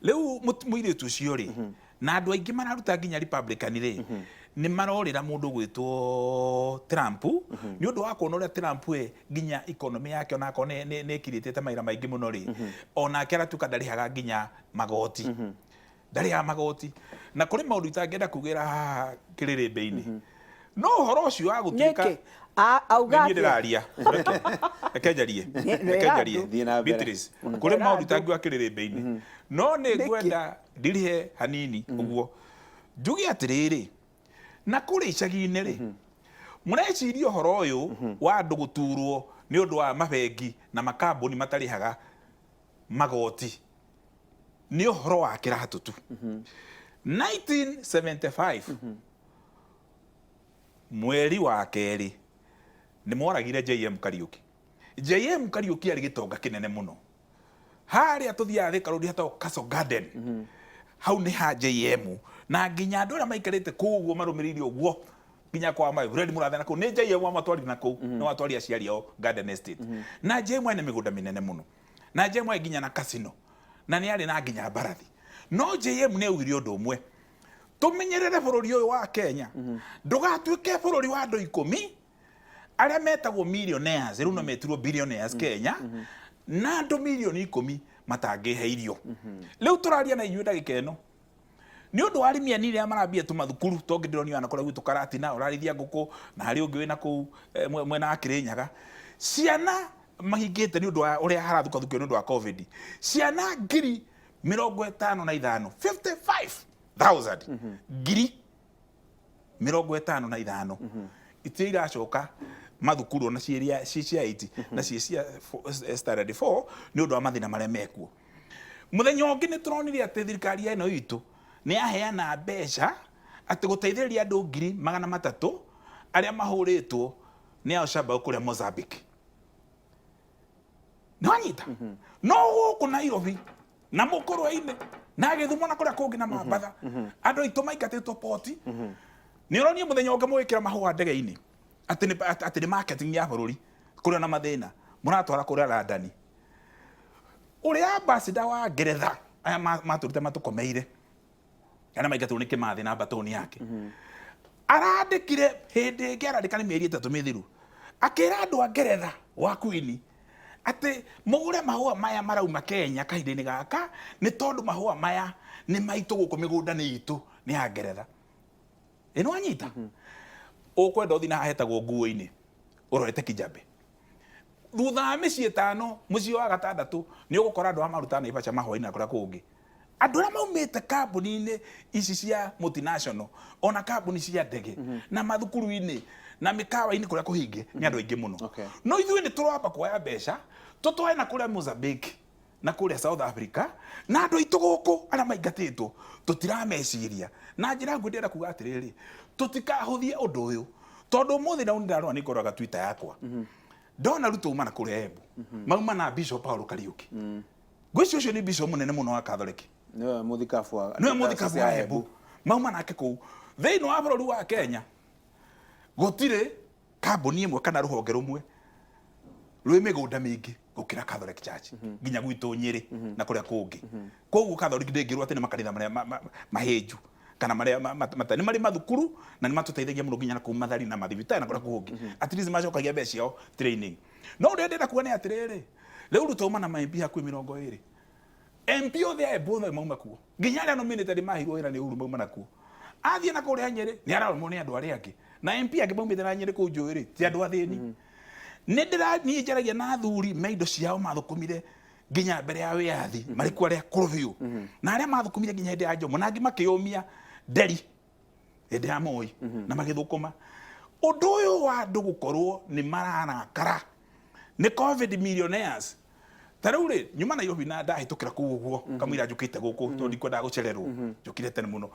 riu muiritu ucio ri na andu aingi mararuta nginya Republican ri ni marorira mundu gwitwo Trump ni undu wa kuona uria Trump nginya economy yake ona ko ne kiritete maira maingi muno ri ona keratuka ndarihaga nginya magoti ndariha magoti na kuri maundu itangenda kugira kiririmbe-ini no horo ucio wa gutuika auga ndiraria ekenjarie Beatrice kuri maundu itangwa kiririmbe-ini no ni gwenda ndirihe hanini uguo njugi atiriri na kuri icagi-ini ri mureciria horo uyu wa andu guturwo ni undu wa mabengi na makambuni matarihaga magoti ni horo wa kiratutu 1975 mweri wa keri ni moragire JM Kariuki ari gitonga kinene muno haria tuthia thika rudi hata Castle Garden hau ni ha JM na nginya andu aria maikarite kuguo marumiririe uguo nginya kwa mai Fred Murathe na ku ni JM wa matwari na ku no atwari aciari ao Garden Estate na JM ni migunda minene muno na JM nginya na casino na ni ari na nginya barathi no JM ni ugire undu umwe tumenyerere bururi uyu wa Kenya ndugatuike bururi wa andu 10 aria metagwo millionaires riu no metirwo billionaires Kenya na andu milioni 10 matangihe irio riu turaria na inyuĩ ndagika ĩno ni undu wa arĩmi anini arĩa marambia tumathukuru tongi ndironio na kũrĩa gwitũ Karatina ũrarithia ngũkũ na harĩ ũngĩ wĩna kũu mwena wa Kĩrĩnyaga ciana mahingĩte ni undu wa ũrĩa harathukathukio ni undu wa COVID ciana ngiri 55 55,000 ngiri 55 itia iracoka mathukuru na ciria cia 8 na cia standard 4 ni undu wa mathina marĩa mekuo muthenya ũngĩ ni turonire atĩ thirikari ĩno itũ ni aheana mbeca ati guteithĩrĩria andu 300,000 aria mahũrĩtwo ni Al-Shabaab kũrĩa Mozambique no anyita no gũkũ Nairobi na mũkũrũ-inĩ na Gĩthumo na kũrĩa kũngĩ na Mambatha andu aitũ maingatĩtwo poti ni ũronie muthenya ũngĩ mũgĩkĩra mahũa ndege-inĩ ati ni marketing ya bũrũri kũrĩa na mathĩna mũratwara kũrĩa London ũrĩa ambassador wa Ngeretha aya matũrĩte matũkomeire kana maingatwo nĩ Kĩmathi na batoni yake arandĩkire hĩndĩ ĩngĩ arandĩka nĩ mĩeri 3 mĩthiru akĩra andũ a Ngeretha wa Queen ati mũgũre mahũa maya marauma Kenya kahinda-inĩ gaka nĩ tondũ mahũa maya nĩ maitũ gũkũ mĩgũnda nĩ itũ nĩ ya Ngeretha ĩno anyita ũkwenda ũthi na hetagwo nguo-inĩ ũrorete Kijambe thutha wa mĩciĩ 5 mũciĩ wa gatandatũ nĩ ũgũkora andũ amaruta na Naivasha mahũa-inĩ na kũrĩa kũngĩ andũ arĩa maumĩte kambuni-inĩ ici cia multinational ona kambuni cia ndege na mathukuru-inĩ na mĩkawa-inĩ kũrĩa kũhinge nĩ andũ aingĩ mũno no ithuĩ nĩ tũramba kuoya mbeca tũtwae na kũrĩa Mozambique na kũrĩa South Africa na andũ aitũ gũkũ arĩa maingatĩtwo tũtirameciria na njĩra nguhĩ ndĩrenda kuga atĩrĩrĩ tũtikahũthie ũndũ ũyũ tondũ ũmũthĩ na nĩndarora nĩ ngoraga Twitter yakwa ndona Ruto uma na kũrĩa Embu mauma na Bishop Paul Kariuki Gwĩci ũcio nĩ bishop mũnene mũno wa Catholic. Nĩwe mũthikabu wa Embu. Mauma nake kũu. Thĩinĩ wa bũrũri wa Kenya gũtirĩ kambuni ĩmwe kana rũhonge rũmwe rwĩ mĩgũnda mĩingĩ gũkĩra Catholic Church nginya gwitũ Nyĩrĩ na kũrĩa kũngĩ. Koguo Catholic ndĩngĩrwo atĩ nĩ makanitha marĩa mahĩnju kana marĩa nĩ marĩ mathukuru na nĩ matũteithagia mũno nginya na kũu mathari na mathibitarĩ na kũrĩa kũngĩ. At least macokagia mbeca ciao training. No ũrĩa ndĩrenda kuga nĩ atĩrĩrĩ, rĩu rũtoma na MP hakuhĩ 20. MP othe a Embu othe mauma kuo. Nginya arĩa nominated mahirwo wĩra nĩ Uhuru mauma nakuo. Athiĩ na kũrĩa Nyĩrĩ nĩ ararũmwo nĩ andũ arĩa angĩ. Na MP angĩ maumĩte na Nyĩrĩ kũu Njũĩ-rĩ ti andũ athĩni. Niĩ njaragia na athuri me indo ciao mathũkũmire nginya mbere ya wĩyathi marĩ kuo arĩa akũrũ biũ. Na arĩa mathũkũmire nginya hĩndĩ ya Jomo na angĩ makĩyũmia Nderi hĩndĩ ya Moi na magĩthũkũma. Ũndũ ũyũ wa andũ gũkorwo nĩ mararakara nĩ COVID millionaires. Tarĩu-rĩ nyuma Nairobi na ndahĩtũkĩra kũu ũguo kamũira njũkĩte gũkũ tondũ ndikwendaga gũcererwo njũkire tene mũno.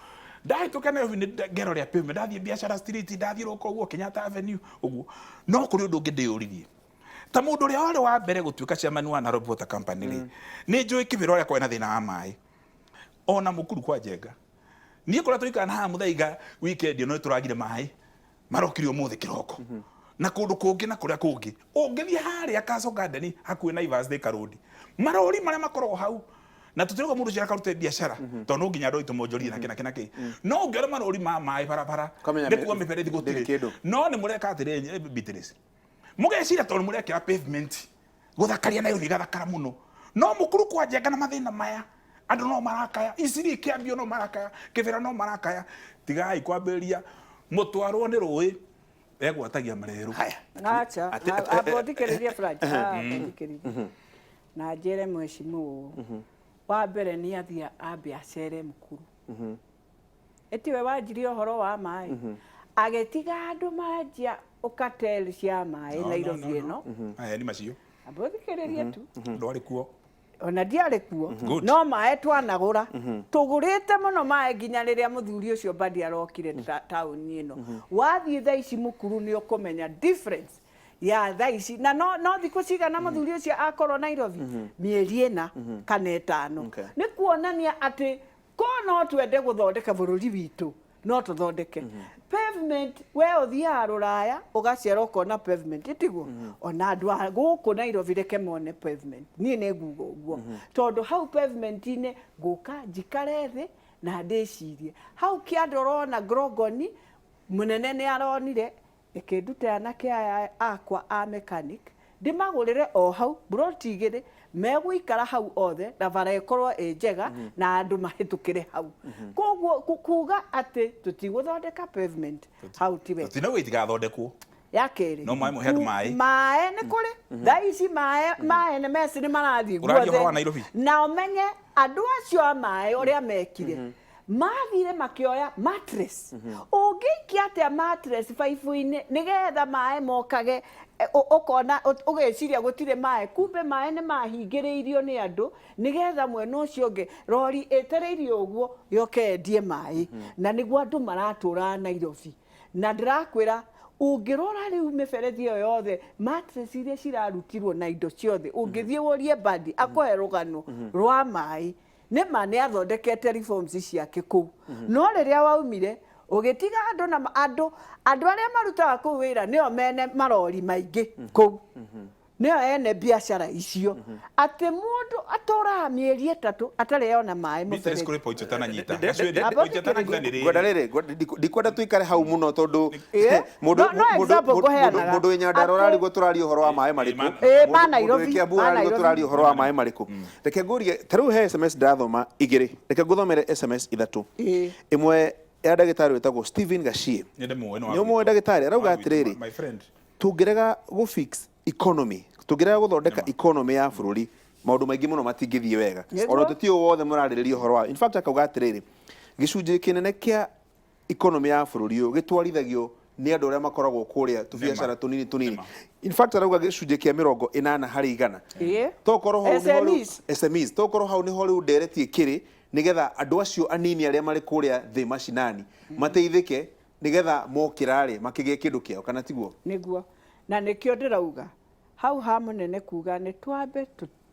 Ndahĩtũka Nairobi nĩ ngero rĩa pavement ndathiĩ Biashara Street ndathiũrũrũka ũguo Kenyatta Avenue ũguo. No kũrĩ ũndũ ũngĩ ndĩyũririe. Ta mũndũ ũrĩa warĩ wa mbere gũtuĩka chairman wa Nairobi Water Company-rĩ nĩ njũĩ kĩbĩro ũrĩa kwĩ na thĩna wa maĩ. Ona mũkuru kwa Njenga. Niĩ kũrĩa tũikara na haha mũthaiga weekend no tũragire maĩ marokire ũmũthĩ kĩroko. Na kũndũ kũngĩ na kũrĩa kũngĩ. Ũngĩthiĩ harĩa Castle Garden hakuhĩ na Ivers Thika Road. Marori marĩa makoragwo hau. Na tũtirauga mũndũ ũcio akarute biacara tondũ no nginya andũ aitũ monjorie na kĩna. No ũngĩona marori ma maĩ barabara nĩ kuo mĩberethi gũtirĩ. No nĩ mũreka atĩrĩ Beatrice. Mũgeciria tondũ mũrekĩra pavement gũthakaria Nairobi gathakara mũno. No mũkuru kwa Njenga na mathĩna maya andũ no marakaya, Iciri Kĩambio no marakaya, Kĩbĩra no marakaya. Tigai kwambĩrĩria mũtwarwo nĩ rũĩ egwatagia mareru. Acha apothikĩrĩria Frank. Apothikĩrĩria. Na njĩre mheshimiwa wa mbere nĩ athia ambe acere mũkuru. Etiwe wanjirie ũhoro wa maĩ. Agetiga andũ manjia ũkatel cia maĩ Nairobi ĩno. Aya nĩ macio. Apothikĩrĩria tu. Ndwarĩ kuo. Ona ndiarĩ kuo. No maĩ twanagũra. Tũgũrĩte mũno maĩ nginya rĩrĩa mũthuri ũcio badi arokire taũni ĩno. Wathiĩ thaa ici mũkuru nĩ ũkũmenya difference ya thaa ici na no thikũ cigana mũthuri ũcio akorwo Nairobi mĩeri ĩna kana ĩtano. Nĩ kuonania atĩ ko no twende gũthondeka bũrũri witũ no tũthondeke. Pavement we ũthiaga Rũraya ũgaciara ũkona pavement ĩtiguo. Ona andũ a gũkũ Nairobi reke mone pavement. Niĩ nĩ nguga ũguo. Tondũ hau pavement-inĩ ngũka njikare thĩ na ndĩcirie. Hau kĩanda ũrona Grogoni mũnene nĩ aronire ĩkĩnduta anake aya akwa a mechanic ndĩmagũrĩre o hau buroti igĩrĩ megũikara hau othe na bara ĩkorwo ĩ njega na andũ mahĩtũkĩre hau. Koguo kuga atĩ tũtigũthondeka pavement hau ti wega. Tũtinauga itigathondekwo. Ya kerĩ. No maĩ mũhe andũ maĩ. Maĩ nĩ kũrĩ. Thaa ici maĩ nĩ meci nĩ marathiĩ guothe. Ũrathiĩ ũhoro wa Nairobi. Na ũmenye andũ acio a maĩ ũrĩa mekire. Mathire makĩoya mattress. Ũngĩikia atĩa mattress baibu-inĩ nĩgetha maĩ mokage ũkona ũgeciria gũtirĩ maĩ kumbe maĩ nĩ mahingĩrĩirio nĩ andũ nĩgetha mwena ũcio ũngĩ rori ĩtereirio ũguo yoke endie maĩ na nĩguo andũ maratũra Nairobi. Na ndĩrakwĩra ũngĩrora rĩu mĩberethi ĩyo yothe mattress iria cirarutirwo na indo ciothe ũngĩthiĩ worie badi akũhe rũgano rwa maĩ nĩma nĩ athondekete reforms ciake kũu. No rĩrĩa waumire ũgĩtiga andũ na andũ arĩa marutaga kũu wĩra nĩo mene marori maingĩ kũu. Nĩo ene biacara icio. Atĩ mũndũ atũraga mĩeri ĩtatũ atarĩ yona maĩ mũberethi. Kũrĩ point ũtananyita. Gwenda rĩrĩ ndikwenda tuikare hau mũno tondũ mũndũ wĩ Nyandarua ũrarigwo tũraria ũhoro wa maĩ marĩkũ. Ma Nairobi. Mũndũ wĩ Kiambu ũrarigwo tũraria ũhoro wa maĩ marĩkũ. Reke ngũrie ta rĩu he SMS ndathoma igĩrĩ. Reke ngũthomere SMS ithatũ. Ĩmwe ya ndagĩtarĩ wĩtagwo Stephen Gashie. Nĩ ũmwe ndagĩtarĩ arauga atĩrĩrĩ tũngĩrega gũ-fix economy tũngĩrega gũthondeka economy ya bũrũri maũndũ maingĩ mũno matingĩthiĩ wega. Ona ũteti ũyũ wothe mũrarĩrĩria ũhoro wa in fact akauga atĩrĩrĩ gĩcunjĩ kĩnene kĩa economy ya bũrũri ũyũ gĩtwarithagio nĩ andũ arĩa makoragwo kũrĩa tũbiacara tũnini. In fact arauga gĩcunjĩ kĩa 40% tokorwo hau nĩho SMEs tokorwo hau nĩho rĩu ndereti ĩkĩrĩ nĩgetha andũ acio anini arĩa marĩ kũrĩa thĩ mashinani mateithĩke nĩgetha mokĩra-rĩ makĩgĩe kĩndũ kĩao kana tiguo. Nĩguo na nĩkĩo ndĩrauga hau ha mũnene kuga nĩ twambe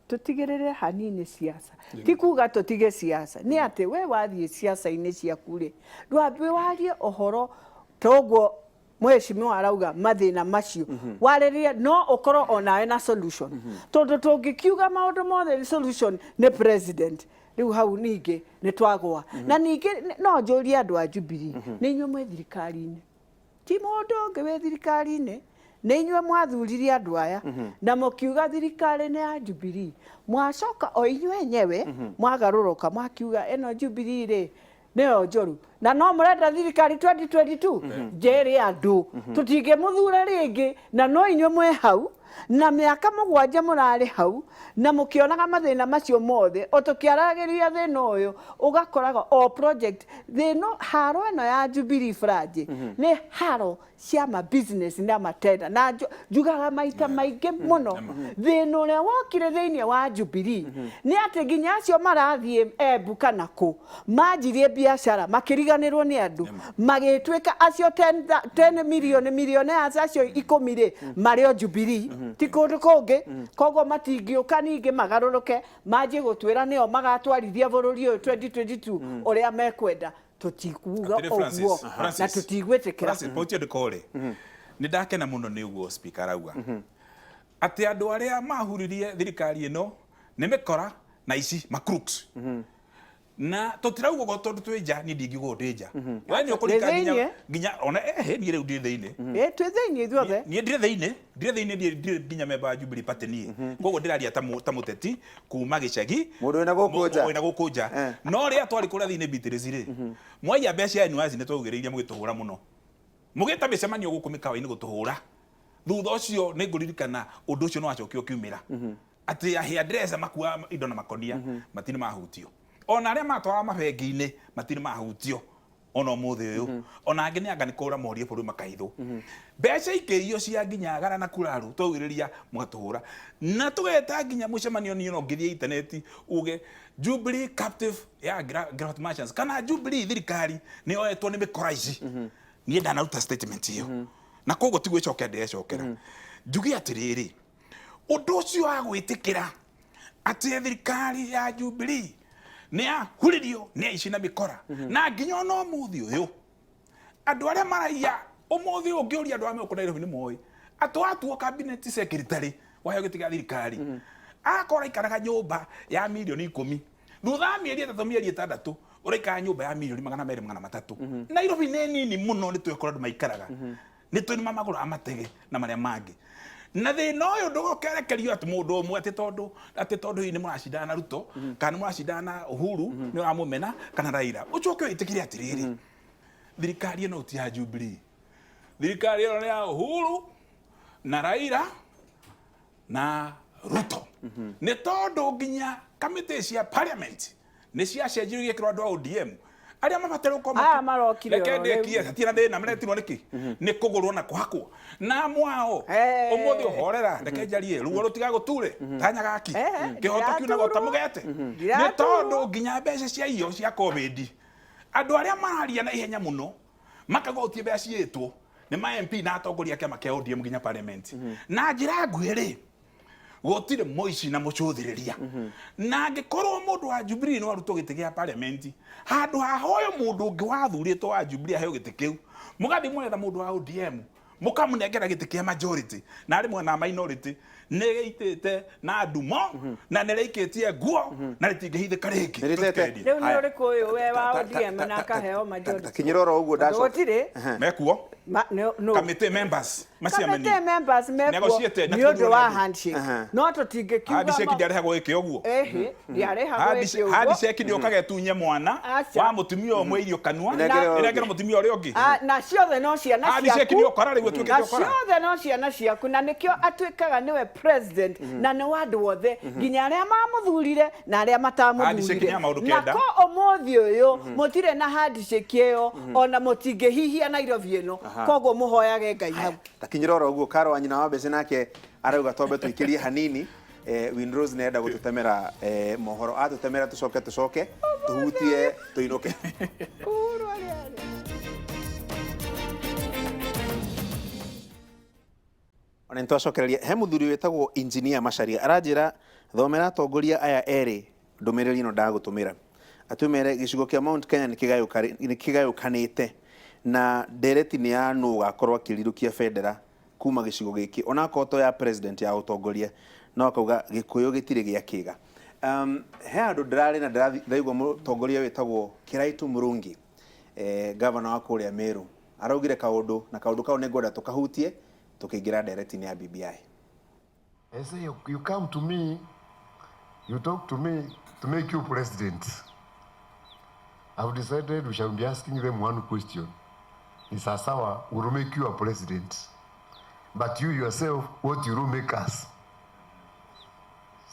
tutigirire hanini siasa ti kuga tutige siasa ni ati we wathie siasa-ini ciaku ri ndwambe warie ohoro toguo mweshimiwa arauga mathina macio waririe no ukoro onawe na solution tondu tungikiuga maundu mothe solution ni president riu hau ningi ni twagwa na ningi no njurie andu a Jubilee ni inyuĩ mwe thirikari-ini ti mundu ungi wi thirikari-ini ni inyuĩ mwathuririe andu aya na mukiuga thirikari ni ya Jubilee mwacoka o inyuĩ enyewe mwagaruruka mwakiuga eno Jubilee ri neo njoru na no murenda thirikari 2022 njeri andu tutingimuthura ringi na no inyuĩ mwe hau na miaka mugwanja murari hau na mukionaga mathina macio mothe o tukiaragiria thina uyu ugakoraga o project thino haro eno ya Jubilee Franji ni haro cia ma business na matenda na njugaga maita maingi muno thina uria wokire thiini wa Jubilee ni ati nginya acio marathie Embu kana ku manjirie biashara makiriganirwo ni andu magitwika acio 10 million acio 10 ri mario Jubilee ti kundu kungi koguo matingiuka ningi magaruruke manjie gutwira nio magatwarithia bururi uyu 2022 uria mekwenda tutikuga oguo na tutigwitikira Francis Potia ndikore ni ndakena muno ni uguo speaker arauga ati andu aria mahuririe thirikari ino ni mikora na ici macrooks na tutirauga go tondu twija ni ndingiuga ndija we ni ukurika nginya ona ni riu ndi thiini twi thiini ithuothe ni ndire thiini nginya memba Jubilee Party ni koguo ndiraria ta muteti kuma gicagi mundu wina guku nja no ria twari kuria thiini Beatrice ri mwaiya mbeca yenu aci ni twagiriria mugituhura muno mugita micemanio guku mikawa-ini gutuhura thutha ucio ni nguririkana undu ucio no acokio kiumira ati ahia dressa makua indo na makonia matini mahutio ona aria matwara mabengi-ini matini mahutio ona umuthi uyu ona angi ni anga ni kura morie buru makaithu mbeca ikirio cia nginya gara na kuraru twagiriria mugatuhura na tugeta nginya mucemanio ni no ngithie internet uge Jubilee captive ya Grant Merchants kana Jubilee thirikari ni oyetwo ni mikora ici ni ndanaruta statement iyo na koguo tigwicokia ndecokera njugi atiriri undu ucio wa gwitikira ati thirikari ya Jubilee ni ahuririo ni ici na mikora na nginya no muthi uyu andu aria maraia umuthi ungiuria andu ame ukuna Nairobi ni moi atuo cabinet secretary wayo gitiga thirikari akora ikaraga nyumba ya milioni 10 thutha mieri 3 mieri 6 uraika nyumba ya milioni 200 Nairobi ni nini muno ni twekora andu maikaraga ni tuni mamagura amatege na maria mangi na thina uyu ndugukerekerio ati mundu umwe ati tondu ni muracindana na Ruto kana muracindana na Uhuru ni uramumena kana Raila ucoke witikire atiriri thirikari ino ti ya Jubilee thirikari ino ni ya Uhuru na Raila na Ruto ni tondu nginya committee cia parliament ni cia cenjirio gikiro andu a ODM aria mabatero ko marokire rekendekie atina thina maretirwo niki ni kugurwo na kuhakwo na mwao umuthi uhorera rekenjarie ruo rutiga guture tanya gaki kihoto kiuna gota mugete ni tondu nginya mbeca cia iyo cia covid andu aria mararia na ihenya muno makagotie mbeca cietwo ni ma MP na atongoria kiama kia ODM nginya parliament na njira nguhiri gotire moici na mucuthiriria na ngikorwo mundu wa Jubilee no arutwo giti gia parliament handu hahoyo mundu ungi wathuritwo wa Jubilee aheyo giti kiu mugathi mwetha mundu wa ODM mukamunengera giti kia majority na ari mwena minority negeitete na ndumo na nereikitie nguo na ritingihithika ringi riu ni uriku uyu we wa ODM na kaheo majority kinyiroro uguo ndaco gotire mekuo committee members committee members mekuo ni undu wa handshake no tutingikiuga handshake ndiarehagwo iki uguo ndiarehagwo iki uguo handshake ndio kagetunye mwana wa mutumia umwe irio kanua iregera mutumia uria ungi na ciothe no ciana ciaku handshake ndio kora riu tuike ndio kora ciothe no ciana ciaku na nikio atwikaga niwe president na ni wandu wothe nginya aria mamuthurire na aria matamuthurire na ko umuthi uyu mutire na handshake iyo ona mutingihihia Nairobi ino koguo muhoyage Ngai hau takinyiroro uguo Karo wa nyina wa Mbece nake arauga tombe twikirie hanini Windrose nenda gututemera mohoro atutemera tucoke tuhutie tuinuke Ona ntwacokereria he muthuri wetagwo engineer Macharia aranjira thomera atongoria aya eri ndumiriri no ndagutumira atumere gicigo kia Mount Kenya ni kigayukanite na ndereti ni ya nu gakorwo akirirukia federa kuma gicigo giki ona koto ya president ya utongoria no akauga gikuyu gitire gia kiga he andu ndirari na ndiraigwa mutongoria wetagwo Kiraitu Murungi governor wa kuria Meru araugire kaundu na kaundu kau ne ngoda tukahutie tukiingira ndereti ni ya BBI. I say you come to me, you talk to me to make you president. I've decided we shall be asking them one question. Ni sawa will make you a president. But you yourself, what you will make us?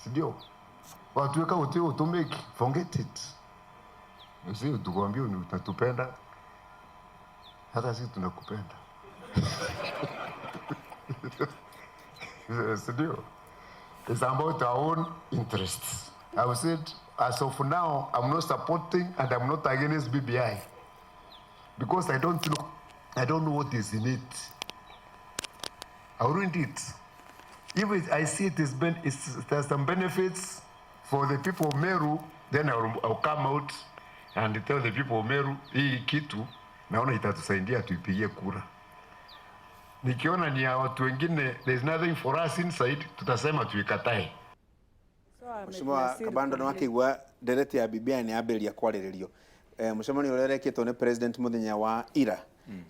Sidio. Watu weka uteo to make, forget it. You see, tukwambia utatupenda. Hata sisi tunakupenda. It's about our own interests. I said, as of now, I'm not supporting and I'm not against BBI because I don't know what is in it. I ruined it. If I see there's some benefits for the people of Meru, then I'll come out and tell the people of Meru, hii kitu naona itatusaidia tuipigie kura. Nikiona ni ya watu wengine, there is nothing for us inside, tutasema tuikatae. Mheshimiwa Kabando no akigwa ndereti ya BBI ni aberia kwariririo. Mucemani urereketwo ni president muthenya wa ira.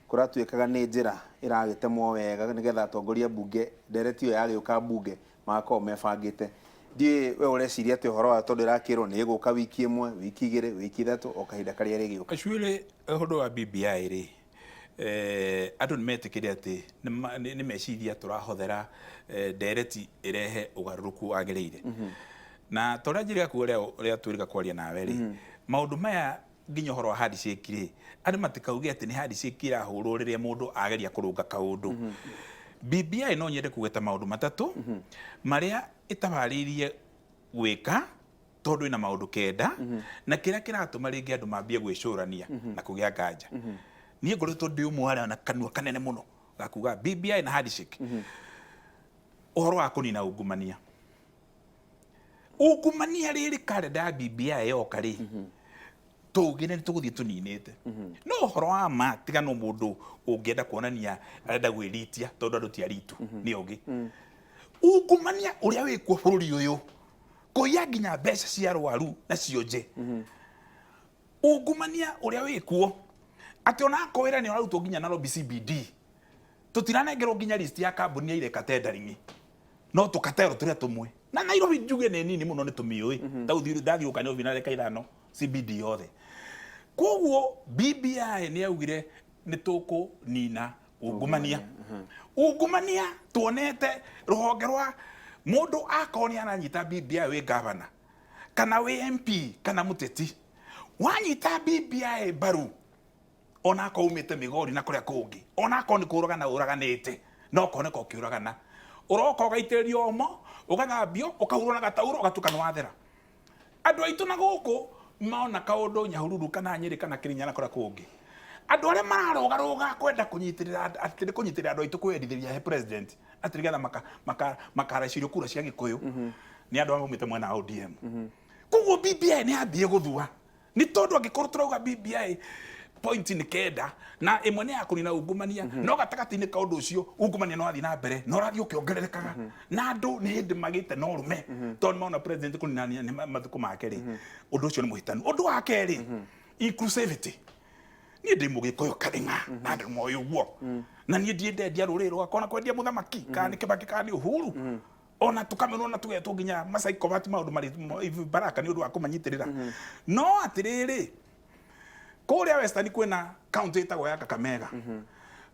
Kuratuikaga ni njira iragitemwo wega nigetha atongoria bunge ndereti yo yagiuka bunge makao mebangite. Ndie we ureciria ati horo wa tondu irakirwo ni iguka wiki imwe, wiki igire, wiki ithatu o kahinda karia rigiuka. Acuire horo wa BBI ri andu nimetikire ati ni meciria turahothera ndereti irehe ugaruruku agirire na toria njiriga kuria twiriga kwaria nawe ri maundu maya nginya horo wa hadi ciekire andu matikauge ati ni hadi ciekira hurwo riria mundu ageria kurunga kaundu BBI no nyende kugeta maundu matatu maria itabaririe gwika tondu ina maundu kenda na kira kiratuma ringi andu mambie gwicurania na kugia nganja nie ngoretwo ndi umwe na kanua kanene muno gakuga BBI na handshake uhoro wa kunina ungumania riri kalenda ya BBI yoka ri tugine tuguthie tuninite no uhoro wa ma tiga no mundu ungienda kuonania arenda gwiritia tondu andu ti aritu ni ungi ungumania uria wikuo bururi uyu kuya nginya mbeca cia rwaru na cionje ungumania uria wikuo ati ona akwira ni urarutwo nginya na lobby CBD tutiranengerwo nginya list ya kambuni ya ireka tenderingi no tukatero turia tumwe na Nairobi njuge ni nini muno ni tumiui tauthiru ndathi ukanya ubina reka ithano CBD yothe koguo BBI ni augire ni tuku nina ungumania ungumania tuonete ruhonge rwa mundu akoni ananyita BBI we governor kana we MP kana muteti wanyita BBI baru ona ko umite migori na kuria kungi ona ko ni kuragana uraganite no ko ne ko kiuragana uroko gaiterio omo ugathambio ukahurwo na gatauro ugatukana wathera andu aitu na guku maona kaundu nyahururu kana nyiri kana kirinya na kuria kungi andu aria mararogaroga kwenda kunyitirira atiri kunyitirira andu aitu kwendithiria he president atirigetha makarecirio kura cia gikuyu ni andu amumite mwena wa ODM kuguo BBI ni ambie guthua ni tondu angikorwo turauga BBI point ni kenda na imwe ni yakunina ungumania no gatakati-ini kaundu ucio ungumania no athi na mbere no rathi ukiongererekaga na andu ni hindi magite no rume tondu maona president kuninania ni mathuku make ri undu ucio ni muhitanu undu wa keri inclusivity ni ndi mugikoyo karinga na andu moyo guo na ni ndi ndendia ruriri rwakwa na kwendia muthamaki kana ni Kibaki kana ni Uhuru ona tukamenwo na tugetwo nginya masaiko bati maundu mari baraka ni undu wa kumanyitirira no atiriri kuria Western kwina county itagwo ya Kakamega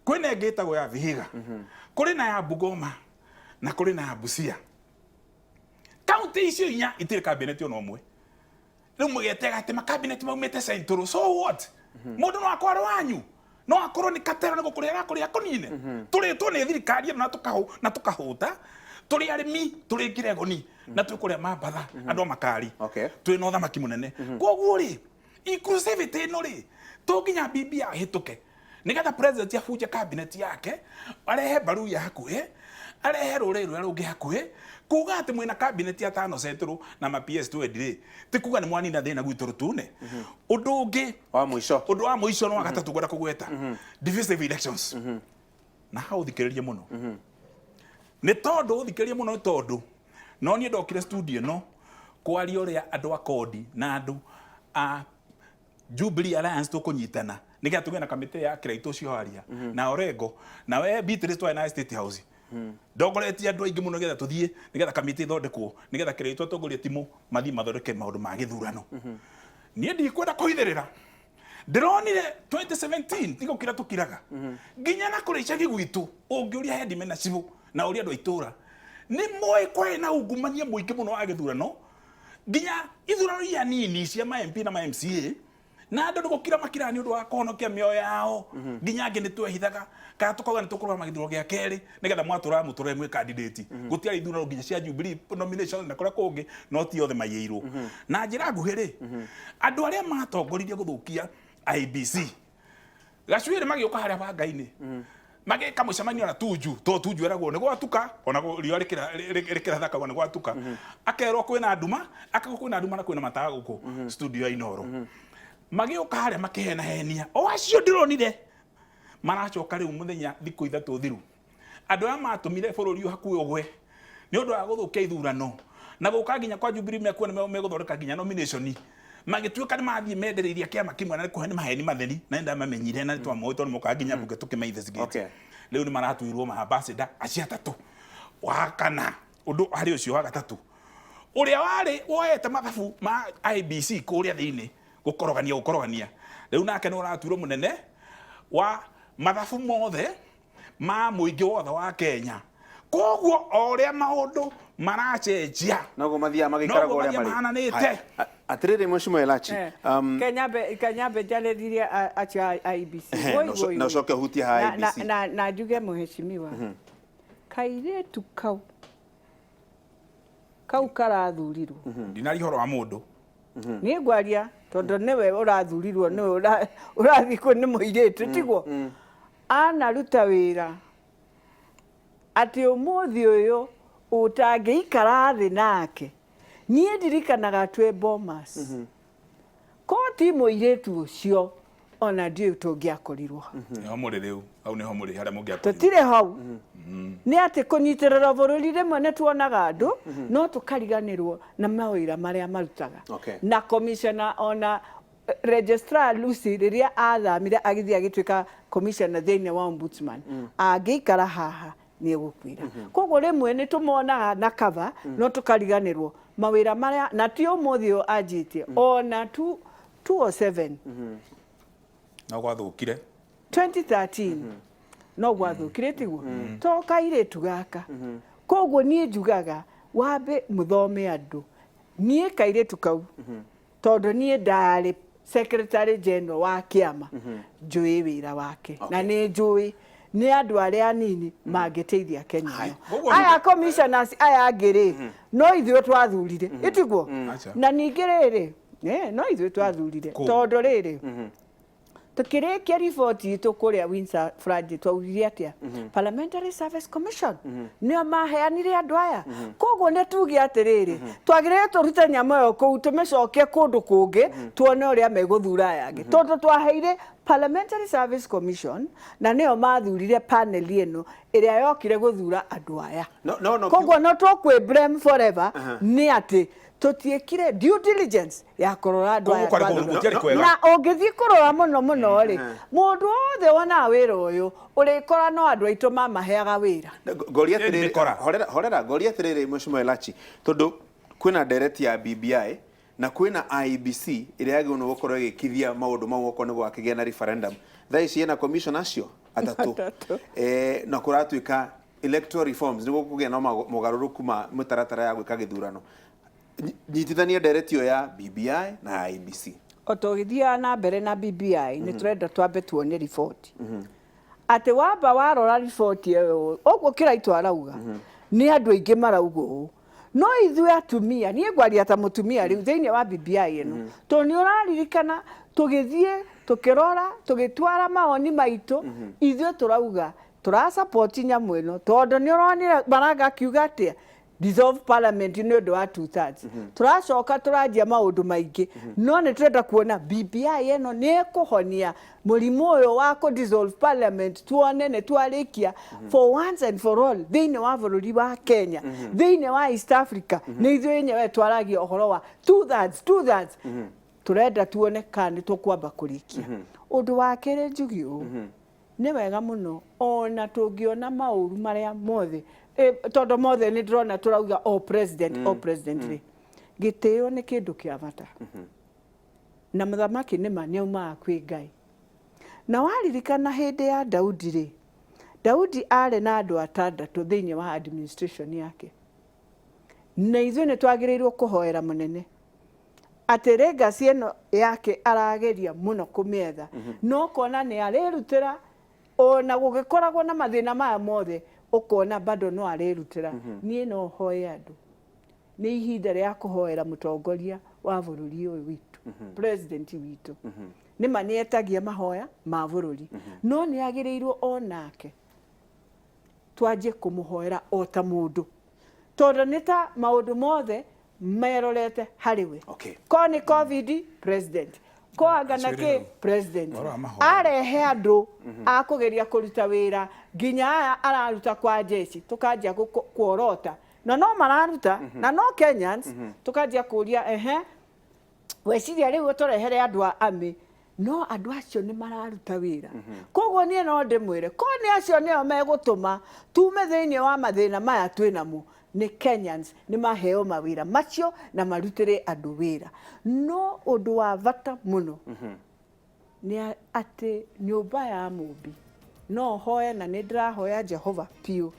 kwina ingi itagwo ya Vihiga kuri na ya Bungoma na kuri na ya Busia county icio inya itire cabinet ono mwe riu mugetega ati makabinet maumite central so what mundu no akwaro wanyu no akorwo ni katero ni gukuria kuria kunine turi ni thirikari na tukahuta turi arimi turi Kiregoni na tukuria mabatha andu makari turi no thamaki munene koguo ri inclusivity no ri tunginya BBI hituke nigetha president afuje cabinet yake arehe baru ya hakuhe arehe rũrĩrĩ rũrĩa rũngĩ hakuhĩ kuga atĩ mwĩna cabinet ya tano central na ma PS2 ti kuga nĩ mwanina thĩna gwitũ rũtune. Ũndũ ũngĩ ũndũ wa mũico no wagatatũ ngwenda kũgweta divisive elections na hau thikĩrĩrie mũno nĩ tondũ thikĩrĩrie mũno nĩ tondũ no niĩ ndokire studio no kwaria ũrĩa andũ a kodi na andũ a Jubilee Alliance tũkũnyitana nĩgetha tũgĩe na kamĩtĩ ya kĩraitũ cio haria na Orengo na we Beatrice twaĩ na State House ndogoretie andũ aingĩ mũno nĩgetha tũthiĩ nĩgetha kamĩtĩ ĩthondekwo nĩgetha kĩraitũ atongoria timũ mathiĩ mathondeke maũndũ ma gĩthurano. Niĩ ndikwenda kũhithĩrĩra ndĩronire 2017 tigũkira tũkiraga nginya na kũrĩa icagi gwitũ ũngĩũria headman na cibũ na ũria andũ a itũra nĩ moĩ kwĩ na ungumania mũingĩ mũno wa gĩthurano nginya ithurano iria nini cia ma MP na ma MCA na andũ gũkira makira nĩ ũndũ wa kũhonokia mĩoyo yao nginya angĩ nĩ twehithaga kana tũkauga nĩ tũkũrũa magithurano gĩa kerĩ nĩgetha mwatũra mũtũre mwĩ candidate gũtiarĩ ithurano nginya cia Jubilee nomination na kũrĩa kũngĩ no ti othe maiyĩirwo na njĩra nguhĩ rĩ andũ arĩa matongoririe gũthũkia IBC gacuĩrĩ magĩũka harĩa bangainĩ magĩka mũcemanio na Tuju eragwo nĩ gwatuka ona riũa rĩkĩra thaka nĩ gwatuka akerwo kwĩna nduma akagwo kwĩna nduma na kwĩna matawa gũkũ studio ya Inoro magĩũka harĩa makĩhenahenia o acio ndironire maracoka rĩu mũthenya thikũ ithatũ thiru andũ aya matũmire bũrũri hakuhĩ ũgwe nĩ ũndũ wa gũthũkia ithurano na gũka nginya kwa Jubilee mekuona megũthondeka nginya nomination magĩtuĩka nĩ mathiĩ mendereirie kĩama kĩmwe na kũhe nĩ maheni matheri na ndamamenyire na twamũĩ tondũ moka nginya mbunge tũkĩmaithecigate rĩu nĩ maratuirwo ma ambassador acio atatũ wa kana ũndũ harĩ ũcio wa gatatũ ũrĩa warĩ woete mathabu ma IBC kũrĩa thĩinĩ gũkorogania rĩu nake nĩ ũratuirwo mũnene wa mathabu mothe ma mũingĩ wothe wa Kenya koguo o ũrĩa maũndũ maracenjia noguo mathiaga magĩikaraga ũrĩa marĩ atirĩrĩ Mheshimiwa Elachi Kenyambe njarĩririe acio IBC na ucoke hutia ha IBC na njuge Mheshimiwa kairĩtu kau karathurirwo ndinari horo wa mũndũ niĩ ngwaria tondũ nĩwe ũrathurirwo nĩwe ũrathikwo nĩ mũirĩtu tiguo anaruta wĩra atĩ ũmũthĩ ũyũ ũtangĩikara thĩ nake niĩ ndirikanaga twĩ Bomas ko ti mũirĩtu ũcio ona ndiũ tũngĩakorirwo nĩho mũrĩ rĩu au nĩho mũrĩ harĩa mũngĩakorirwo tũtirĩ hau nĩ atĩ kũnyitĩrĩra bũrũri rĩmwe nĩ tuonaga andũ no tũkariganĩrwo na mawĩra marĩa marutaga na commissioner ona registrar Lucy rĩrĩa athamire agĩthiĩ agĩtuĩka commissioner thĩinĩ wa ombudsman angĩikara haha nĩ egũkwĩra koguo rĩmwe nĩ tũmonaga na cover no tũkariganĩrwo mawĩra marĩa na ti ũmũthĩ ũyũ anjĩtie ona 207 no gwathũkire 2013 no gwathũkire tiguo to kairĩtu gaka koguo niĩ njugaga wambe mũthome andũ niĩ kairĩtu kau tondũ niĩ ndarĩ secretary general wa kĩama njũĩ wĩra wake na nĩ njũĩ nĩ andũ arĩa anini mangĩteithia Kenya aya commissioners aya ngĩrĩ no ithuĩ twathurire itiguo na ningĩ rĩrĩ no ithuĩ twathurire tondũ rĩrĩ tukĩrĩkia riboti itũ kũrĩa Windsor Friday twaugire atĩa Parliamentary Service Commission nĩo maheanire andũ aya koguo nĩ tuge atĩrĩrĩ twagĩrĩire tũrute nyamũ ĩyo kũu tũmĩcokie kũndũ kũngĩ tuone ũrĩa megũthura aya angĩ tondũ twaheire Parliamentary Service Commission na nĩo mathurire panel ĩno ĩrĩa yokire gũthura andũ aya koguo no tũkwĩ blame forever nĩ atĩ tũtiĩkire due diligence ya kũrora andũ aya na ũngĩthiĩ kũrora mũno rĩ mũndũ wothe wonaga wĩra ũyũ ũrĩkora no andũ aitũ mamaheaga wĩra ngoria atĩrĩrĩ horera ngoria atĩrĩrĩ Mheshimiwa Elachi tondũ kwĩna ndereti ya BBI na kwĩna IBC ĩrĩa yagĩrĩirwo gũkorwo ĩgĩkithia maũndũ mau okorwo nĩ gwakĩgĩa na referendum thaa ici ĩna commission acio atatũ na kũratuĩka electoral reforms nĩguo kũgĩa na mogarũrũku ma mĩtaratara ya gwĩka gĩthurano nyitithania ndereti ĩyo ya BBI na IBC o tũgĩthiaga na mbere na BBI nĩ tũrenda twambe tuone riboti atĩ wamba warora riboti ĩyo ũguo kĩraitũ arauga nĩ andũ aingĩ marauga ũũ no ithuĩ atumia niĩ ngwaria ta mũtumia rĩu thĩinĩ wa BBI ĩno tondũ nĩ ũraririkana tũgĩthiĩ tũkĩrora tũgĩtwara mawoni maitũ ithuĩ tũrauga tura support nyamu ino tondu ni uronire Maraga kiuga atia dissolve parliament ni undu wa 2/3 turacoka turajia maundu maingi no ni turenda kuona BBI eno ni kuhonia murimu uyu wa ku dissolve parliament tuone ni twarikia for once and for all thiini wa bururi wa Kenya thiini wa East Africa ni ithuĩ enyewe twaragia uhoro wa 2/3 turenda tuone kandi tukwamba kurikia undu wa kere njugi ni wega muno ona tungiona mauru maria mothe todo mothe ni drona turauga president ri giteo ni kindu kia bata na muthamaki ni maniuma kwi Ngai na waririkana hindi ya Daudi ri Daudi ari na andu atandatu thiini wa administration yake na ithuĩ ni twagirirwo kuhoera munene ati legacy eno yake arageria muno kumietha no kona ni arirutira ona gugikoragwo na mathina maya mothe ukona bado no arirutira nie no hoya andu ni ihinda ria kuhoera mutongoria wa bururi uyu witu president witu ni manietagia mahoya ma bururi no ni agirirwo onake twaje kumuhoera ota mundu tondu ni ta maundu mothe merorete hariwe ko ni covid president ko agana ke president arehe andu akugeria kuruta wira nginya aya araruta kwa jeshi tukajia kuorota na no mararuta na no Kenyans tukajia kuria weciria riu turehere andu a ami no andu acio ni mararuta wira koguo nie no ndimwire ko ni acio nio megutuma tume thiini wa mathina maya twinamo ni Kenyans ni maheo mawira macio na marutire andu wira no undu wa bata muno ni ati nyumba ya mumbi no hoya na ni ndirahoya Jehova piu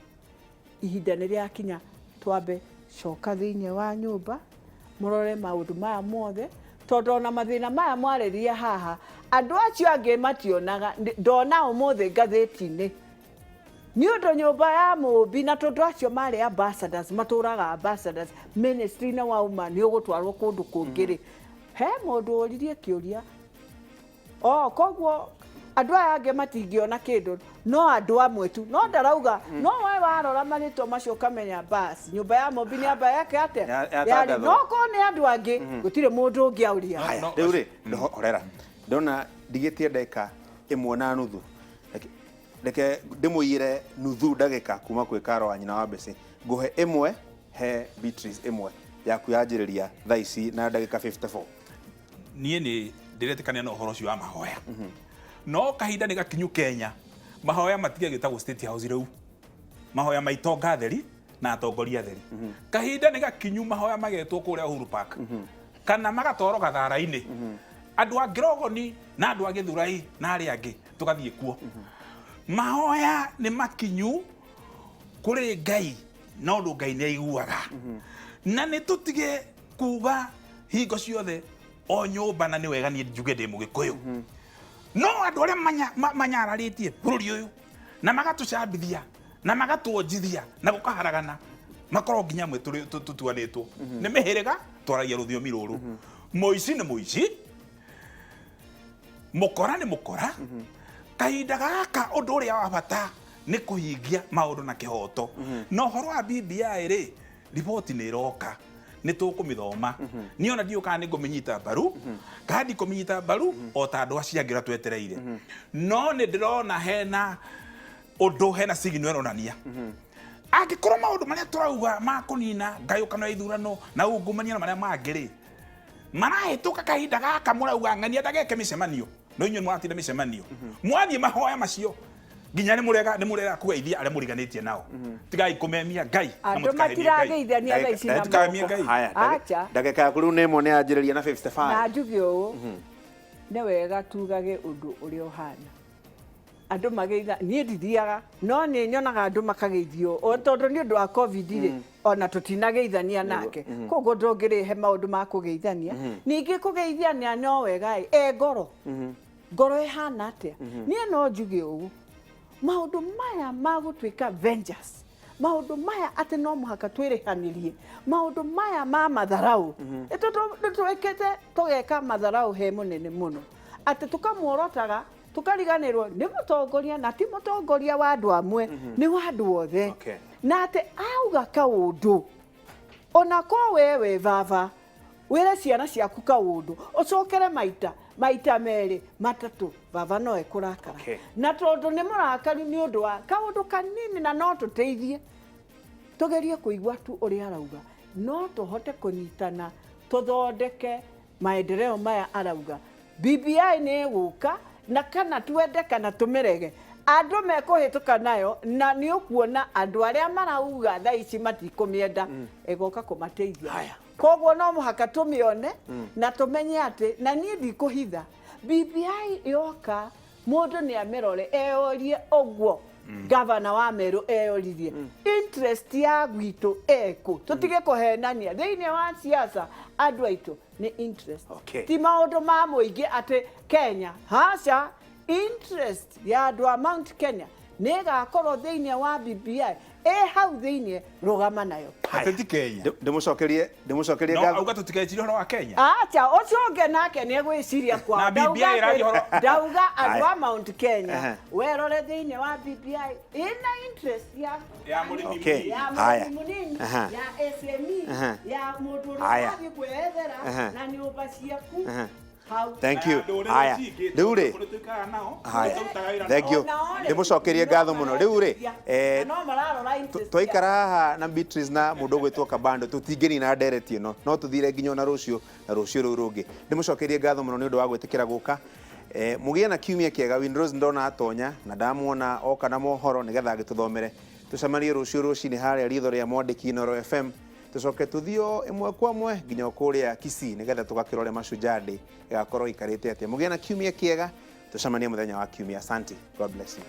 ihinda ni riakinya twambe coka thiini wa nyumba murore maundu maya mothe tondu na mathina maya mwareria haha andu acio angi mationaga ndona umuthe ngatheti-ini ni undu nyumba ya mumbi na tondu acio mari ambassadors maturaga ambassadors ministry na wauma ni ugutwarwo kundu kungiri he mundu uririe kiuria koguo andu aya angi matingiona kindu no andu amwe tu no ndarauga no we warora marĩtwa macio kamenya basi nyumba ya mumbi ni amba yake ate yani no ko ni andu angi gutire mundu ungi auria riu ri horera ndona ndigitie ndeka imwe na nuthu reke ndimuyire nuthu ndagika kuma kwi Karo wa nyina wa Mbeci nguhe imwe he Beatrice imwe ya kuyanjiriria thaa ici na ndagika 54 nie ni ndiretikania na uhoro cio wa mahoya no kahinda ni gakinyu Kenya mahoya matige gitagwo State House riu mahoya maitonga theri na atongoria theri kahinda ni gakinyu mahoya magetwo kuria Uhuru Park kana magatoro gathara-ini andu a Ngirogoni na andu a Githurai na ari angi tugathie kuo mahoya ni makinyu kuri Ngai no ndu Ngai ni aiguaga na ni tutige kuga hingo ciothe o nyumba na ni wega ni njuge ndi Mugikuyu no andu aria manyararitie bururi uyu na magatucambithia na magatuonjithia na gukaharagana makoro nginya mwe tutuanitwo ni mihiriga twaragia ruthiomi ruru moici ni moici mukora ni mukora kahinda gaka undu uria wa bata ni kuhingia maundu na kihoto no horo wa BBI ri riboti ni roka ni tukumithoma ni ona dio kana nguminyita baru kandi kuminyita baru o ta andu aciangira twetereire no ni ndirona hena undu hena signal onania angikorwo maundu maria turauga makunina ngayukano ya ithurano na ungumania maria mangiri marahituka kahinda gaka murauga ng'ania ndageke micemanio no inyu mwatinda micemanio mwathie mahoya macio nginya ni murega kugeithia aria muriganitie nao tigai kumemia Ngai andu matirageithania thaa ici na Ngai acha ndagika yaku riu ni imwe ni yanjiriria na 55 na njuge uu ni wega tugage undu uria uhana andu mageitha nie ndithiaga no ni nyonaga andu makageithio o tondu ni undu wa covid ri ona tutinageithania nake koguo ndongirihe maundu ma kugeithania ningi kugeithania no wega ngoro ihana atia nie no njuge uu maundu maya magutwika vengeance maundu maya ati no muhaka twirihanirie maundu maya ma matharau twekete tugeka matharau he munene muno ati tukamuorotaga tukariganirwo ni mutongoria na ti mutongoria wa andu amwe ni wa andu othe na ate auga kaundu ona ko wewe baba wire ciana ciaku kaundu ucokere maita meri matatu baba no ekurakara na tondu ni murakari ni undu wa kaundu kanini na no tuteithie tugerie kuigua tu uri arauga no tuhote kunyitana tuthondeke maendeleo maya arauga BBI ni guka na kana twende kana tumirege andu mekuhituka nayo na ni ukuona andu aria marauga thaa ici matikumienda egoka kumateithia koguo no muhaka tumione na tumenye ati na nie ndikuhitha BBI yoka mundu ni amirore eorie ogwo Governor wa Meru eoririe interest ya gwitu eko tutige kuhenania thiini wa siasa andu aitu ni interest ti maundu ma muingi ati Kenya haca interest ya andu a Mount Kenya nigakorwo thiini wa BBI hau thiini rugama nayo ateti Kenya ndimucokerie no auga tutikecirie horo wa Kenya acha uconge nake ni gwiciria kwa na BBI irathi horo ndauga andu a Mount Kenya werore thiini wa BBI ina interest ya murimi haya ya SME ya mundu urathi kwethera na nyumba ciaku thank you haya riu ri haya thank you ndimucokerie ngatho muno riu ri twaikara haha na Beatrice na mundu gwitwo Kabando tutingeni na ndereti ino no tuthire nginya na rucio riu rungi ndimucokerie ngatho muno ni undu wa gwitikira guka mugie na kiumia kiega Windrose ndona atonya na ndamuona oka na mohoro nigetha agituthomere tucamarie rucio rucini haria ritho ria mwandiki Noro FM tucoke tuthio imwe kwa mwe nginya kuria Kisii nigetha tugakirore Mashujaa igakorwo ikarite atia mugie na kiumia kiega tucamanie muthenya wa kiumia asante god bless you